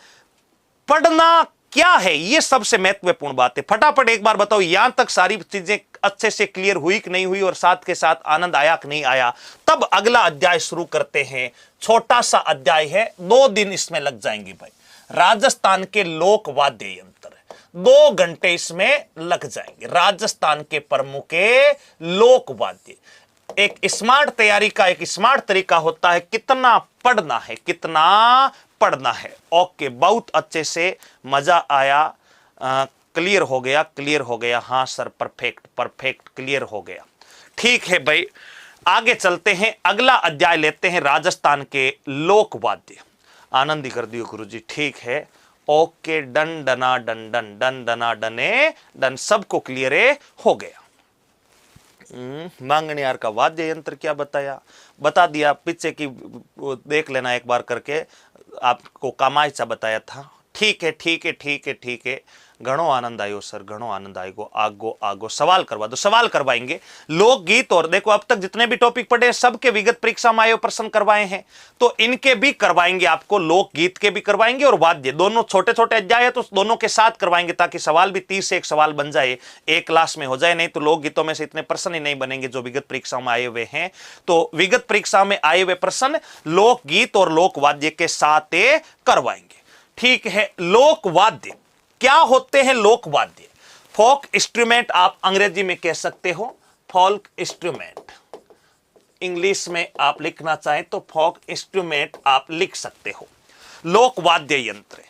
पढ़ना क्या है, ये सबसे महत्वपूर्ण बात है। फटाफट एक बार बताओ, यहां तक सारी चीजें अच्छे से क्लियर हुई कि नहीं हुई, और साथ के साथ आनंद आया कि नहीं आया? तब अगला अध्याय शुरू करते हैं। छोटा सा अध्याय है, 2 दिन इसमें लग जाएंगे भाई। राजस्थान के लोक वाद्य यंत्र, 2 घंटे इसमें लग जाएंगे। राजस्थान के प्रमुख लोक वाद्य, एक स्मार्ट तैयारी का एक स्मार्ट तरीका होता है, कितना पढ़ना है, कितना पढ़ना है। ओके, बहुत अच्छे से, मजा आया, क्लियर हो गया, क्लियर हो गया। हाँ सर, परफेक्ट परफेक्ट, क्लियर हो गया। ठीक है भाई, आगे चलते हैं, अगला अध्याय लेते हैं राजस्थान के लोक वाद्य। आनंद ही कर दियो गुरुजी, ठीक है। ओके, डन डना डन डन, डन डना डने डन, सबको क्लियर हो गया। मांगनियार का वाद्य यंत्र क्या बताया? बता दिया, पीछे की देख लेना एक बार करके, आपको कामायचा बताया था। ठीक है ठीक है ठीक है ठीक है, घणो आनंद आयो सर, घणो आनंद आएगो। आगो आगो सवाल करवा दो, सवाल करवाएंगे। लोकगीत, और देखो अब तक जितने भी टॉपिक पढ़े सबके विगत परीक्षा में आयो प्रश्न करवाए हैं, तो इनके भी करवाएंगे आपको, लोकगीत के भी करवाएंगे और वाद्य, दोनों छोटे छोटे अध्याय है तो दोनों के साथ करवाएंगे, ताकि सवाल भी 30 से 1 सवाल बन जाए, एक क्लास में हो जाए। नहीं तो लोकगीतों में से इतने प्रश्न ही नहीं बनेंगे जो विगत परीक्षा में आए हुए हैं। तो विगत परीक्षा में आए हुए प्रश्न लोकगीत और लोकवाद्य के साथ करवाएंगे। ठीक है, लोकवाद्य क्या होते हैं? लोकवाद्य, फोक इंस्ट्रूमेंट आप अंग्रेजी में कह सकते हो, फोल्क इंस्ट्रूमेंट, इंग्लिश में आप लिखना चाहें तो फोक इंस्ट्रूमेंट आप लिख सकते हो। लोक वाद्य यंत्र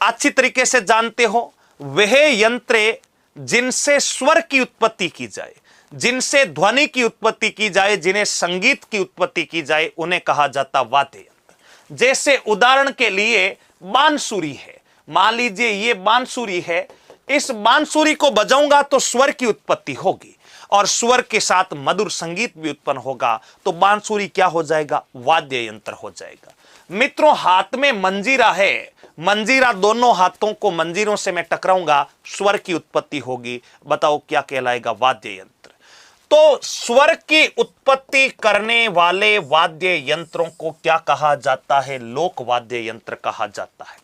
अच्छी तरीके से जानते हो, वह यंत्र जिनसे स्वर की उत्पत्ति की जाए, जिनसे ध्वनि की उत्पत्ति की जाए, जिन्हें संगीत की उत्पत्ति की जाए, उन्हें कहा जाता वाद्य यंत्र। जैसे उदाहरण के लिए बांसुरी है, मान लीजिए ये बांसुरी है, इस बांसुरी को बजाऊंगा तो स्वर की उत्पत्ति होगी और स्वर के साथ मधुर संगीत भी उत्पन्न होगा, तो बांसुरी क्या हो जाएगा? वाद्य यंत्र हो जाएगा। मित्रों, हाथ में मंजीरा है, मंजीरा दोनों हाथों को मंजीरों से मैं टकराऊंगा, स्वर की उत्पत्ति होगी, बताओ क्या कहलाएगा? वाद्य यंत्र। तो स्वर की उत्पत्ति करने वाले वाद्य यंत्रों को क्या कहा जाता है? लोक वाद्य यंत्र कहा जाता है।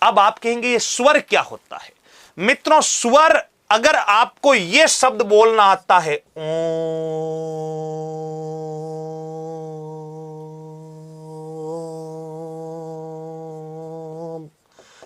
अब आप कहेंगे ये स्वर क्या होता है? मित्रों, स्वर अगर आपको यह शब्द बोलना आता है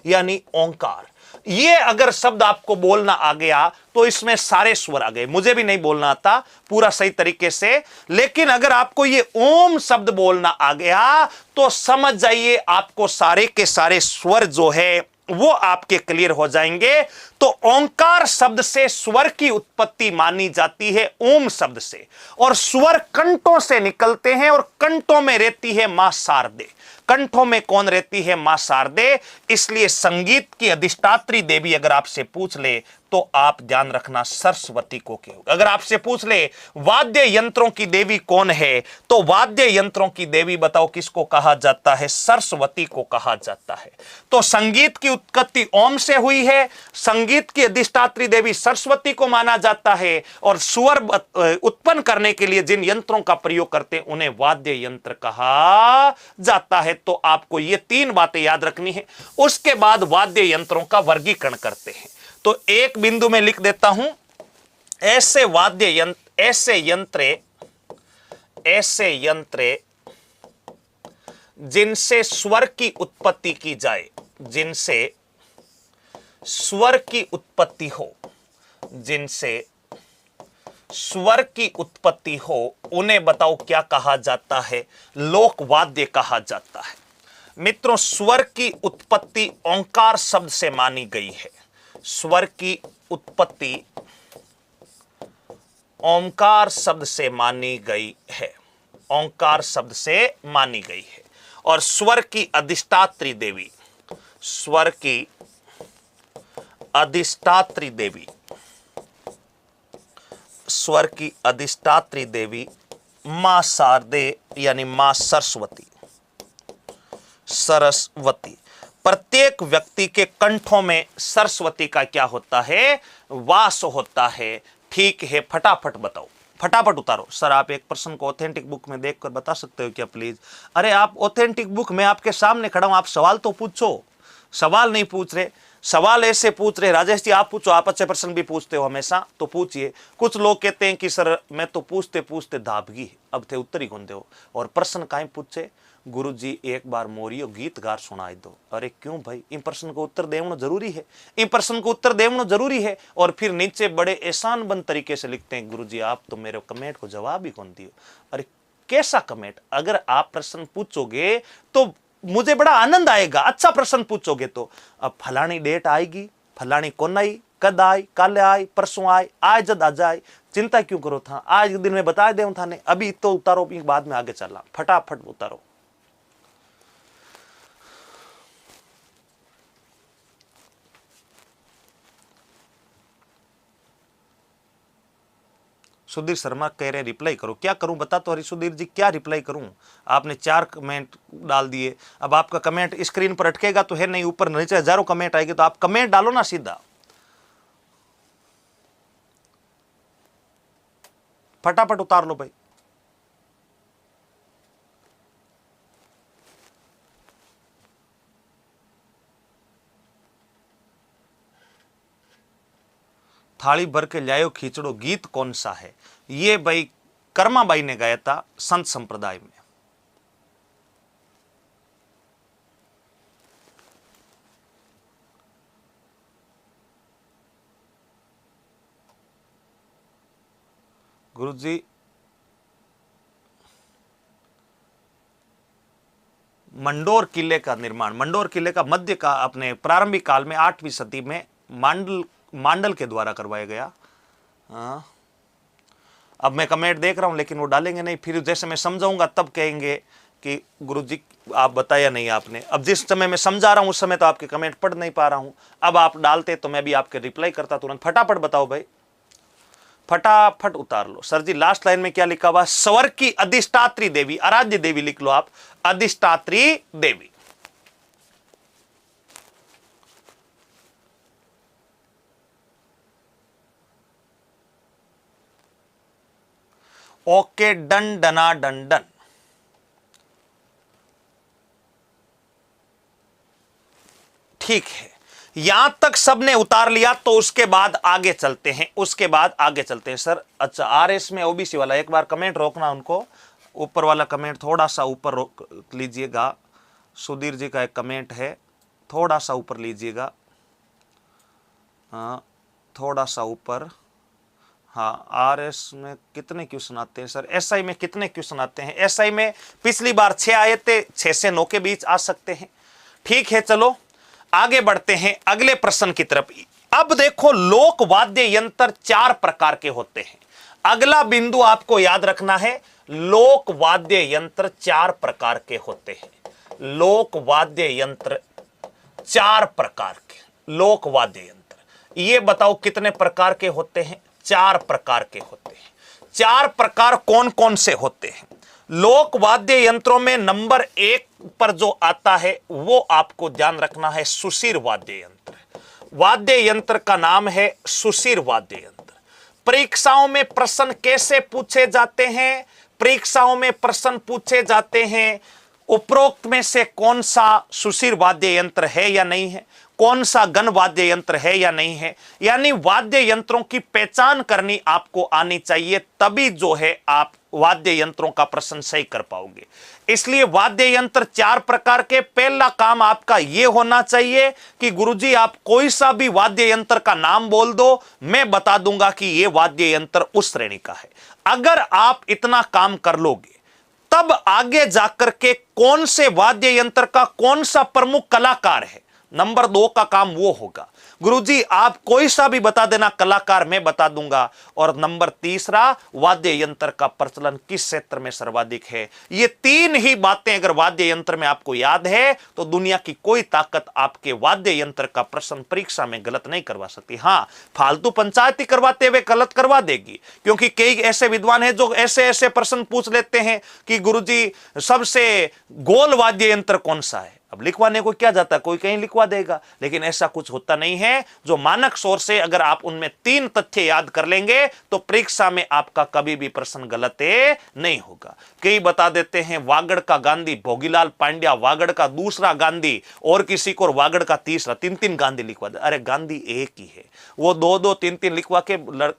यानी ओंकार, ये अगर शब्द आपको बोलना आ गया तो इसमें सारे स्वर आ गए। मुझे भी नहीं बोलना आता पूरा सही तरीके से, लेकिन अगर आपको ये ओम शब्द बोलना आ गया तो समझ जाइए आपको सारे के सारे स्वर जो है वो आपके क्लियर हो जाएंगे। तो ओंकार शब्द से स्वर की उत्पत्ति मानी जाती है ओम शब्द से, और स्वर कंठों से निकलते हैं और कंठों में रहती है मां शारदे। कंठों में कौन रहती है? मां शारदे। इसलिए संगीत की अधिष्ठात्री देवी अगर आपसे पूछ ले तो आप ध्यान रखना सरस्वती को कहोगे। अगर आपसे पूछ ले वाद्य यंत्रों की देवी कौन है, तो वाद्य यंत्रों की देवी बताओ किसको कहा जाता है? सरस्वती को कहा जाता है। तो संगीत की उत्पत्ति ओम से हुई है, संगीत की अधिष्ठात्री देवी सरस्वती को माना जाता है, और स्वर उत्पन्न करने के लिए जिन यंत्रों का प्रयोग करते हैं उन्हें वाद्य यंत्र कहा जाता है। तो आपको ये तीन बातें याद रखनी है। उसके बाद वाद्य यंत्रों का वर्गीकरण करते हैं। तो एक बिंदु में लिख देता हूं, ऐसे वाद्य यंत्र, ऐसे यंत्र जिनसे स्वर की उत्पत्ति की जाए, जिनसे स्वर की उत्पत्ति हो, जिनसे स्वर की उत्पत्ति हो, उन्हें बताओ क्या कहा जाता है? लोक वाद्य कहा जाता है। मित्रों, स्वर की उत्पत्ति ओंकार शब्द से मानी गई है। स्वर की उत्पत्ति ओंकार शब्द से मानी गई है, ओंकार शब्द से मानी गई है। और स्वर की अधिष्ठात्री देवी, स्वर की अधिष्ठात्री देवी, स्वर की अधिष्ठात्री देवी मां शारदे यानी मां सरस्वती। सरस्वती, प्रत्येक व्यक्ति के कंठों में सरस्वती का क्या होता है? वास होता है। ठीक है, फटाफट बताओ, फटाफट उतारो। सर आप एक प्रश्न को ऑथेंटिक बुक में देखकर बता सकते हो क्या प्लीज? अरे आप ऑथेंटिक बुक में आपके सामने खड़ा हूं, आप सवाल तो पूछो। सवाल नहीं पूछ रहे, सवाल ऐसे पूछ रहे। राजेश जी आप पूछो, आप अच्छे प्रश्न भी पूछते हो हमेशा, तो पूछिए। कुछ लोग कहते हैं कि सर मैं तो पूछते पूछते दाबगी, अब थे उत्तर ही कौन दो, और प्रश्न काहे पूछे? गुरुजी एक बार मोरियो गीत गार सुनाई दो। अरे क्यों भाई, इन प्रश्न को उत्तर देना जरूरी है, इन प्रश्न को उत्तर देना जरूरी है। और फिर नीचे बड़े एहसान बंद तरीके से लिखते हैं, गुरुजी आप तो मेरे कमेंट को जवाब ही कौन दियो। अरे कैसा कमेंट? अगर आप प्रश्न पूछोगे तो मुझे बड़ा आनंद आएगा, अच्छा प्रश्न पूछोगे तो। अब फलानी डेट आएगी, फलानी कौन आई, कद आई, कल आई, परसों आई, आज जद आ जाए, चिंता क्यों करो था, आज के दिन में बता दे था ने, अभी तो उतारो, बाद में आगे चलना, फटाफट उतारो। सुधीर शर्मा कह रहे रिप्लाई करो, क्या करूं बता तो हरी सुधीर जी, क्या रिप्लाई करूं? आपने 4 कमेंट डाल दिए, अब आपका कमेंट स्क्रीन पर अटकेगा तो है नहीं, ऊपर नीचे हजारों कमेंट आएंगे, तो आप कमेंट डालो ना सीधा, फटाफट उतार लो भाई। थाली भर के लायो खींचड़ो गीत कौन सा है? ये भाई कर्माबाई ने गाया था संत संप्रदाय में। गुरुजी मंडोर किले का निर्माण, मंडोर किले का मध्य का अपने प्रारंभिक काल में 8वीं सदी में मांडल के द्वारा करवाया गया। अब मैं कमेंट देख रहा हूं लेकिन वो डालेंगे नहीं, फिर जैसे मैं समझाऊंगा तब कहेंगे कि गुरुजी आप बताया नहीं आपने। अब जिस समय मैं समझा रहा हूं उस समय तो आपके कमेंट पढ़ नहीं पा रहा हूं, अब आप डालते तो मैं भी आपके रिप्लाई करता तुरंत। फटाफट बताओ भाई, फटाफट उतार लो। सर जी लास्ट लाइन में क्या लिखा हुआ? स्वर की अधिष्ठात्री देवी, आराध्य देवी लिख लो आप, अधिष्ठात्री देवी। ओके, डन डना डन डन। ठीक है, यहां तक सबने उतार लिया तो उसके बाद आगे चलते हैं, उसके बाद आगे चलते हैं। सर अच्छा, आरएस में ओबीसी वाला एक बार कमेंट रोकना उनको, ऊपर वाला कमेंट थोड़ा सा ऊपर रोक लीजिएगा। सुधीर जी का एक कमेंट है, थोड़ा सा ऊपर लीजिएगा। हाँ थोड़ा सा ऊपर। हाँ आरएस में कितने क्वेश्चन आते हैं सर? एसआई में कितने क्वेश्चन आते हैं? एसआई में पिछली बार 6 आए थे, 6 से 9 के बीच आ सकते हैं। ठीक है चलो आगे बढ़ते हैं अगले प्रश्न की तरफ। अब देखो लोक वाद्य यंत्र 4 प्रकार के होते हैं। अगला बिंदु आपको याद रखना है, लोक वाद्य यंत्र 4 प्रकार के होते हैं। लोक वाद्य यंत्र 4 प्रकार के, लोक वाद्य यंत्र ये बताओ कितने प्रकार के होते हैं? 4 प्रकार के होते हैं। 4 प्रकार कौन कौन से होते हैं? लोक वाद्य यंत्रों में नंबर 1 पर जो आता है वो आपको ध्यान रखना है, सुशिर वाद्य यंत्र। वाद्य यंत्र का नाम है सुशिर वाद्य यंत्र। परीक्षाओं में प्रश्न कैसे पूछे जाते हैं? परीक्षाओं में प्रश्न पूछे जाते हैं उपरोक्त में से कौन सा सुशिर वाद्य यंत्र है या नहीं है, कौन सा गण वाद्य यंत्र है या नहीं है। यानी वाद्य यंत्रों की पहचान करनी आपको आनी चाहिए, तभी जो है आप वाद्य यंत्रों का प्रश्न सही कर पाओगे। इसलिए वाद्य यंत्र 4 प्रकार के। पहला काम आपका यह होना चाहिए कि गुरुजी आप कोई सा भी वाद्य यंत्र का नाम बोल दो, मैं बता दूंगा कि यह वाद्य यंत्र उस श्रेणी का है। अगर आप इतना काम कर लोगे तब आगे जाकर के कौन से वाद्य यंत्र का कौन सा प्रमुख कलाकार है, नंबर 2 का काम वो होगा। गुरुजी आप कोई सा भी बता देना कलाकार, मैं बता दूंगा। और नंबर 3 वाद्य यंत्र का प्रचलन किस क्षेत्र में सर्वाधिक है। ये 3 ही बातें अगर वाद्य यंत्र में आपको याद है तो दुनिया की कोई ताकत आपके वाद्य यंत्र का प्रश्न परीक्षा में गलत नहीं करवा सकती। हां फालतू पंचायती करवाते हुए गलत करवा देगी, क्योंकि कई ऐसे विद्वान हैं जो ऐसे ऐसे प्रश्न पूछ लेते हैं कि गुरुजी सबसे गोल वाद्य यंत्र कौन सा है। अब लिखवाने को क्या जाता है, कोई कहीं लिखवा देगा, लेकिन ऐसा कुछ होता नहीं है। जो मानक सोर्स से अगर आप उनमें 3 तथ्य याद कर लेंगे तो परीक्षा में आपका कभी भी प्रश्न गलत नहीं होगा। कई बता देते हैं वागड़ का गांधी भोगीलाल पांड्या, वागड़ का दूसरा गांधी और किसी को, वागड़ का तीसरा, 3-3 गांधी लिखवा दे। अरे गांधी एक ही है, वो 2-2 3-3 लिखवा के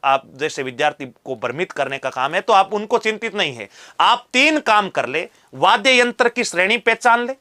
आप जैसे विद्यार्थी को भ्रमित करने का काम है, तो आप उनको चिंतित नहीं है। आप 3 काम कर ले, वाद्य यंत्र की श्रेणी पहचान ले,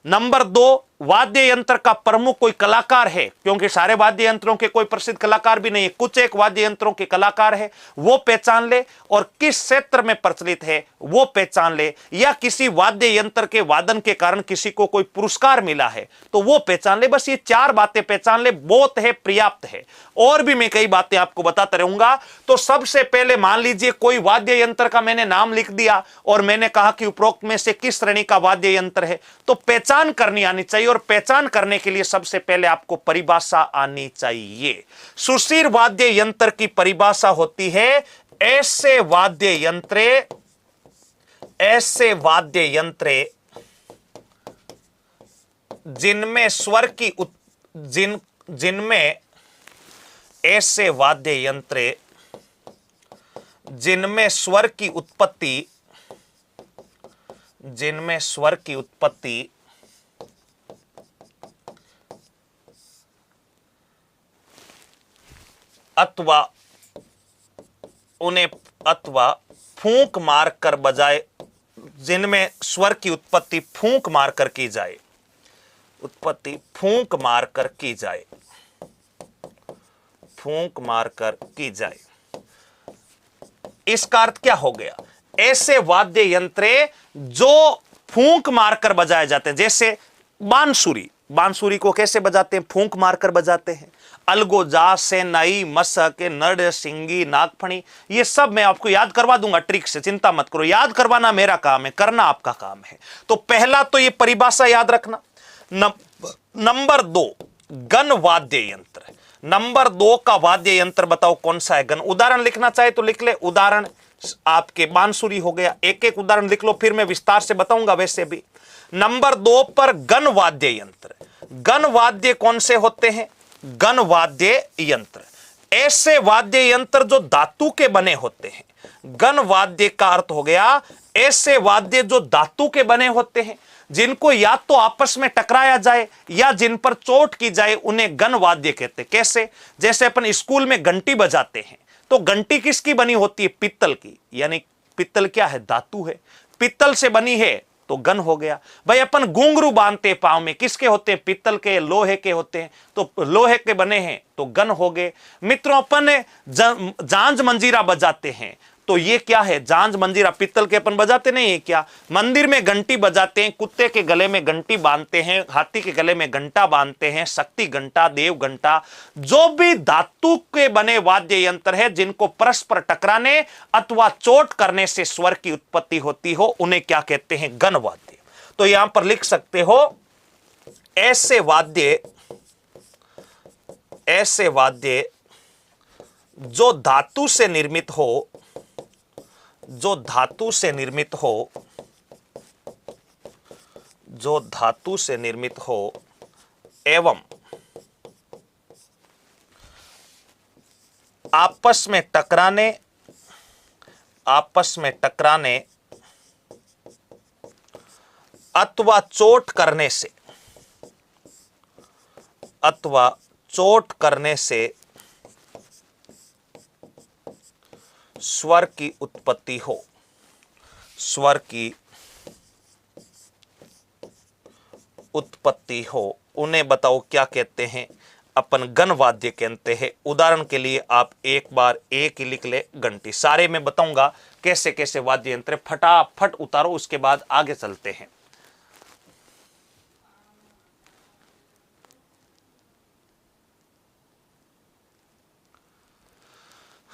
नंबर 2 वाद्य यंत्र का प्रमुख कोई कलाकार है, क्योंकि सारे वाद्य यंत्रों के कोई प्रसिद्ध कलाकार भी नहीं है, कुछ एक वाद्य यंत्रों के कलाकार है वो पहचान ले, और किस क्षेत्र में प्रचलित है वो पहचान ले, या किसी वाद्य यंत्र के वादन के कारण किसी को कोई पुरस्कार मिला है तो वो पहचान ले। बस ये 4 बातें पहचान ले, बहुत है, पर्याप्त है। और भी मैं कई बातें आपको बताता रहूंगा। तो सबसे पहले मान लीजिए कोई वाद्य यंत्र का मैंने नाम लिख दिया और मैंने कहा कि उपरोक्त में से किस श्रेणी का वाद्य यंत्र है, तो पहचान करनी आनी चाहिए। और पहचान करने के लिए सबसे पहले आपको परिभाषा आनी चाहिए। सुशिर वाद्य यंत्र की परिभाषा होती है ऐसे वाद्य यंत्र जिनमें स्वर की जिनमें ऐसे वाद्य यंत्र जिनमें स्वर की उत्पत्ति अथवा फूंक मारकर बजाए, जिनमें स्वर की उत्पत्ति फूंक मारकर की जाए, इसका अर्थ क्या हो गया? ऐसे वाद्य यंत्र जो फूंक मारकर बजाए जाते हैं, जैसे बांसुरी। बांसुरी को कैसे बजाते हैं? फूंक मारकर बजाते हैं। अलगोजा, सेनाई, मसक, नड़, सिंगी, नागफणी, ये सब मैं आपको याद करवा दूंगा ट्रिक से, चिंता मत करो। याद करवाना मेरा काम है, करना आपका काम है। तो पहला तो ये परिभाषा याद रखना। नंबर 2, गण वाद्य यंत्र। नंबर 2 का वाद्य यंत्र बताओ कौन सा है? गण। उदाहरण लिखना चाहे तो लिख ले। उदाहरण आपके बांसुरी हो गया, एक एक उदाहरण लिख लो, फिर मैं विस्तार से बताऊंगा। वैसे भी नंबर 2 पर गण वाद्य यंत्र। गण वाद्य कौन से होते हैं? गण वाद्य यंत्र ऐसे वाद्य यंत्र जो धातु के बने होते हैं। गण वाद्य का अर्थ हो गया ऐसे वाद्य जो धातु के बने होते हैं, जिनको या तो आपस में टकराया जाए या जिन पर चोट की जाए, उन्हें गण वाद्य कहते हैं। कैसे? जैसे अपन स्कूल में घंटी बजाते हैं, तो घंटी किसकी बनी होती है? पित्तल की। यानी पित्तल क्या है? धातु है। पित्तल से बनी है तो गण हो गया। भाई अपन घुंघरू बांधते पांव में, किसके होते हैं? पित्तल के, लोहे के होते हैं, तो लोहे के बने हैं तो गण हो गए। मित्रों, अपन जांज मंजीरा बजाते हैं, तो ये क्या है? जांज मंजीरा पित्तल के अपन बजाते नहीं है क्या? मंदिर में घंटी बजाते हैं, कुत्ते के गले में घंटी बांधते हैं, हाथी के गले में घंटा बांधते हैं, शक्ति घंटा, देव घंटा। जो भी धातु के बने वाद्य यंत्र है, जिनको परस्पर टकराने अथवा चोट करने से स्वर की उत्पत्ति होती हो, उन्हें क्या कहते हैं? गण वाद्य। तो यहां पर लिख सकते हो ऐसे वाद्य जो धातु से निर्मित हो, जो धातु से निर्मित हो एवं आपस में टकराने अथवा चोट करने से स्वर की उत्पत्ति हो, उन्हें बताओ क्या कहते हैं? अपन गण वाद्य कहते हैं। उदाहरण के लिए आप एक बार एक ही लिख ले, घंटी। सारे मैं बताऊंगा कैसे कैसे वाद्य यंत्र, फटाफट उतारो, उसके बाद आगे चलते हैं।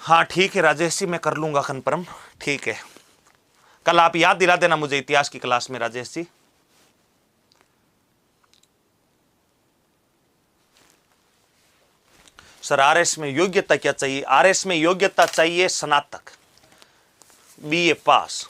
हाँ ठीक है राजेश जी, मैं कर लूंगा कन्फर्म। ठीक है, कल आप याद दिला देना मुझे इतिहास की क्लास में राजेश जी। सर आरएस में योग्यता क्या चाहिए? आरएस में योग्यता चाहिए स्नातक, बीए पास।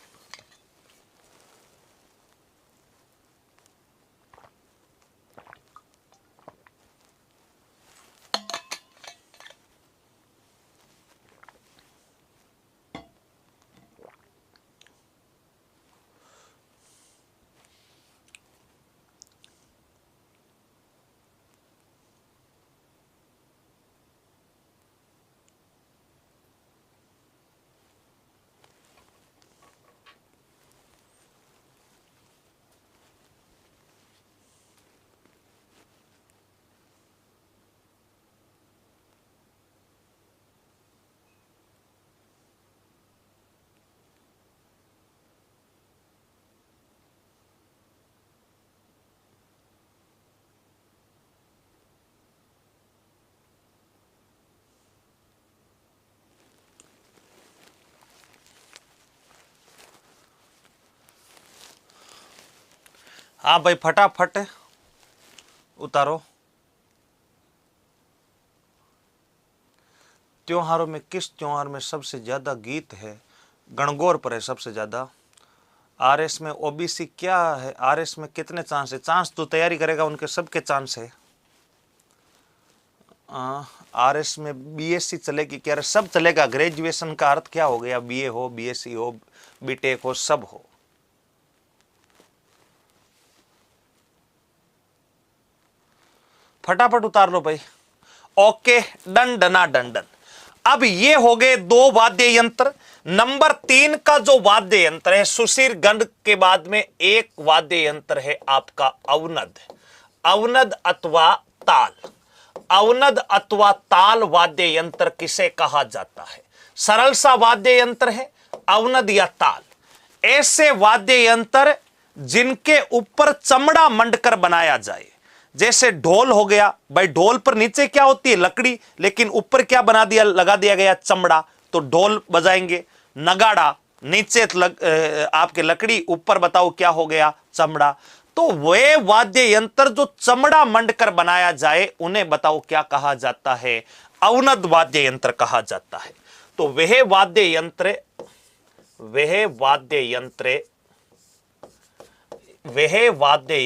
हाँ भाई फटाफट उतारो। त्योहारों में किस त्योहार में सबसे ज्यादा गीत है? गणगौर पर है सबसे ज्यादा। आरएस में ओबीसी क्या है? आरएस में कितने चांस है? चांस तो तैयारी करेगा उनके सबके चांस है। आरएस में बीएससी चलेगी क्या? सब चलेगा। ग्रेजुएशन का अर्थ क्या हो गया? बीए हो, बीएससी हो, बीटेक हो, सब हो। फटाफट उतार लो भाई। ओके, डन डना डन डन। अब ये हो गए 2 वाद्य यंत्र। नंबर 3 का जो वाद्य यंत्र है, सुशिर गंध के बाद में एक वाद्य यंत्र है आपका अवनद। अवनद अथवा ताल। अवनद अथवा ताल वाद्य यंत्र किसे कहा जाता है? सरल सा वाद्य यंत्र है, अवनद या ताल, ऐसे वाद्य यंत्र जिनके ऊपर चमड़ा मंडकर बनाया जाए। जैसे ढोल हो गया, भाई ढोल पर नीचे क्या होती है? लकड़ी, लेकिन ऊपर क्या बना दिया, लगा दिया गया चमड़ा, तो ढोल बजाएंगे। नगाड़ा, नीचे आपके लकड़ी, ऊपर बताओ क्या हो गया? चमड़ा। तो वे वाद्य यंत्र जो चमड़ा मंडकर बनाया जाए उन्हें बताओ क्या कहा जाता है? अवनद वाद्य यंत्र कहा जाता है। तो वह वाद्य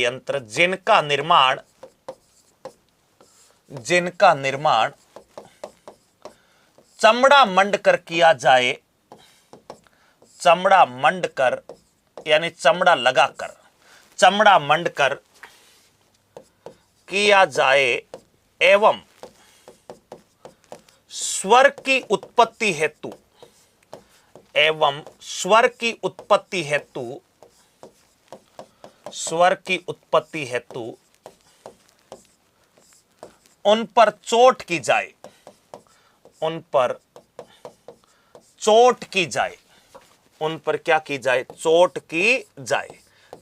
यंत्र जिनका निर्माण चमड़ा मंडकर किया जाए, चमड़ा मंडकर यानी चमड़ा लगाकर, चमड़ा मंडकर किया जाए एवं स्वर की उत्पत्ति हेतु, स्वर की उत्पत्ति हेतु उन पर चोट की जाए, उन पर क्या की जाए? चोट की जाए।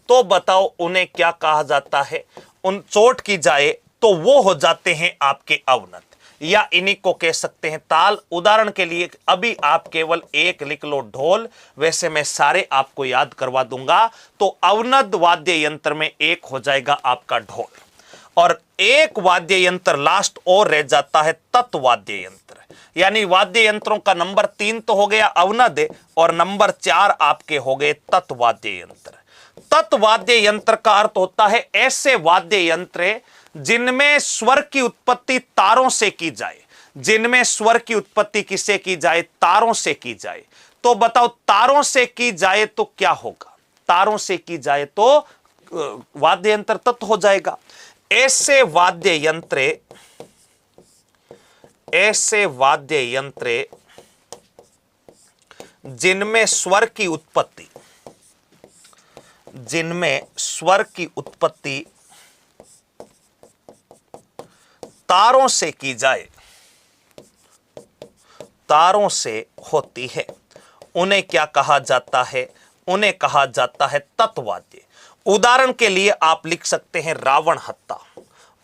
तो बताओ उन्हें क्या कहा जाता है? उन चोट की जाए तो वो हो जाते हैं आपके अवनद, या इन्हीं को कह सकते हैं ताल। उदाहरण के लिए अभी आप केवल एक लिख लो ढोल, वैसे मैं सारे आपको याद करवा दूंगा। तो अवनद वाद्य यंत्र में एक हो जाएगा आपका ढोल, और एक वाद्य यंत्र लास्ट और रह जाता है तत्वाद्य यंत्र। यानी वाद्य यंत्रों का नंबर 3 तो हो गया अवनद, और नंबर 4 आपके हो गए तत्वाद्य यंत्र। तत्वाद्य यंत्र का अर्थ होता है ऐसे वाद्य यंत्र जिनमें स्वर की उत्पत्ति तारों से की जाए, जिनमें स्वर की उत्पत्ति किससे की जाए? तारों से की जाए। तो बताओ तारों से की जाए तो क्या होगा? तारों से की जाए तो वाद्य यंत्र तत्व हो जाएगा। ऐसे वाद्य यंत्र जिनमें स्वर की उत्पत्ति तारों से की जाए, तारों से होती है, उन्हें क्या कहा जाता है? उन्हें कहा जाता है तत्वाद्य। उदाहरण के लिए आप लिख सकते हैं रावण हत्ता।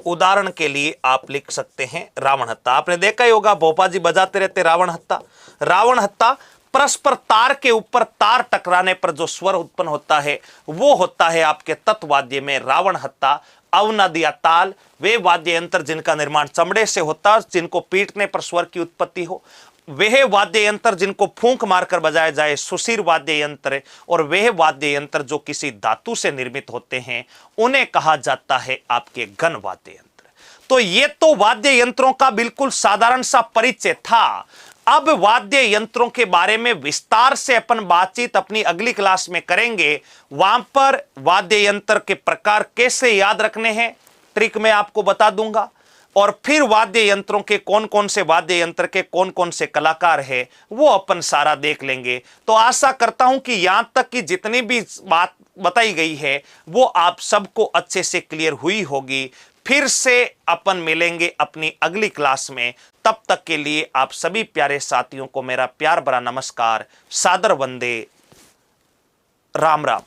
उदाहरण के लिए आप लिख सकते हैं रावण हत्ता। आपने देखा ही होगा भोपा जी बजाते रहते रावण हत्ता। रावण हत्ता परस्पर तार के ऊपर तार टकराने पर जो स्वर उत्पन्न होता है वो होता है आपके तत्वाद्य में रावण हत्ता। अवनद या ताल वे वाद्य यंत्र जिनका निर्माण चमड़े से होता है, जिनको पीटने पर स्वर की उत्पत्ति हो। वह वाद्य यंत्र जिनको फूंक मारकर बजाया जाए सुशीर वाद्य यंत्र, और वह वाद्य यंत्र जो किसी धातु से निर्मित होते हैं उन्हें कहा जाता है आपके घन वाद्य यंत्र। तो ये तो वाद्य यंत्रों का बिल्कुल साधारण सा परिचय था। अब वाद्य यंत्रों के बारे में विस्तार से अपन बातचीत अपनी अगली क्लास में करेंगे। वहां पर वाद्य यंत्र के प्रकार कैसे याद रखने हैं ट्रिक मैं आपको बता दूंगा, और फिर वाद्य यंत्रों के कौन कौन से वाद्य यंत्र के कौन कौन से कलाकार हैं वो अपन सारा देख लेंगे। तो आशा करता हूं कि यहां तक की जितनी भी बात बताई गई है वो आप सबको अच्छे से क्लियर हुई होगी। फिर से अपन मिलेंगे अपनी अगली क्लास में। तब तक के लिए आप सभी प्यारे साथियों को मेरा प्यार भरा नमस्कार, सादर वंदे, राम राम।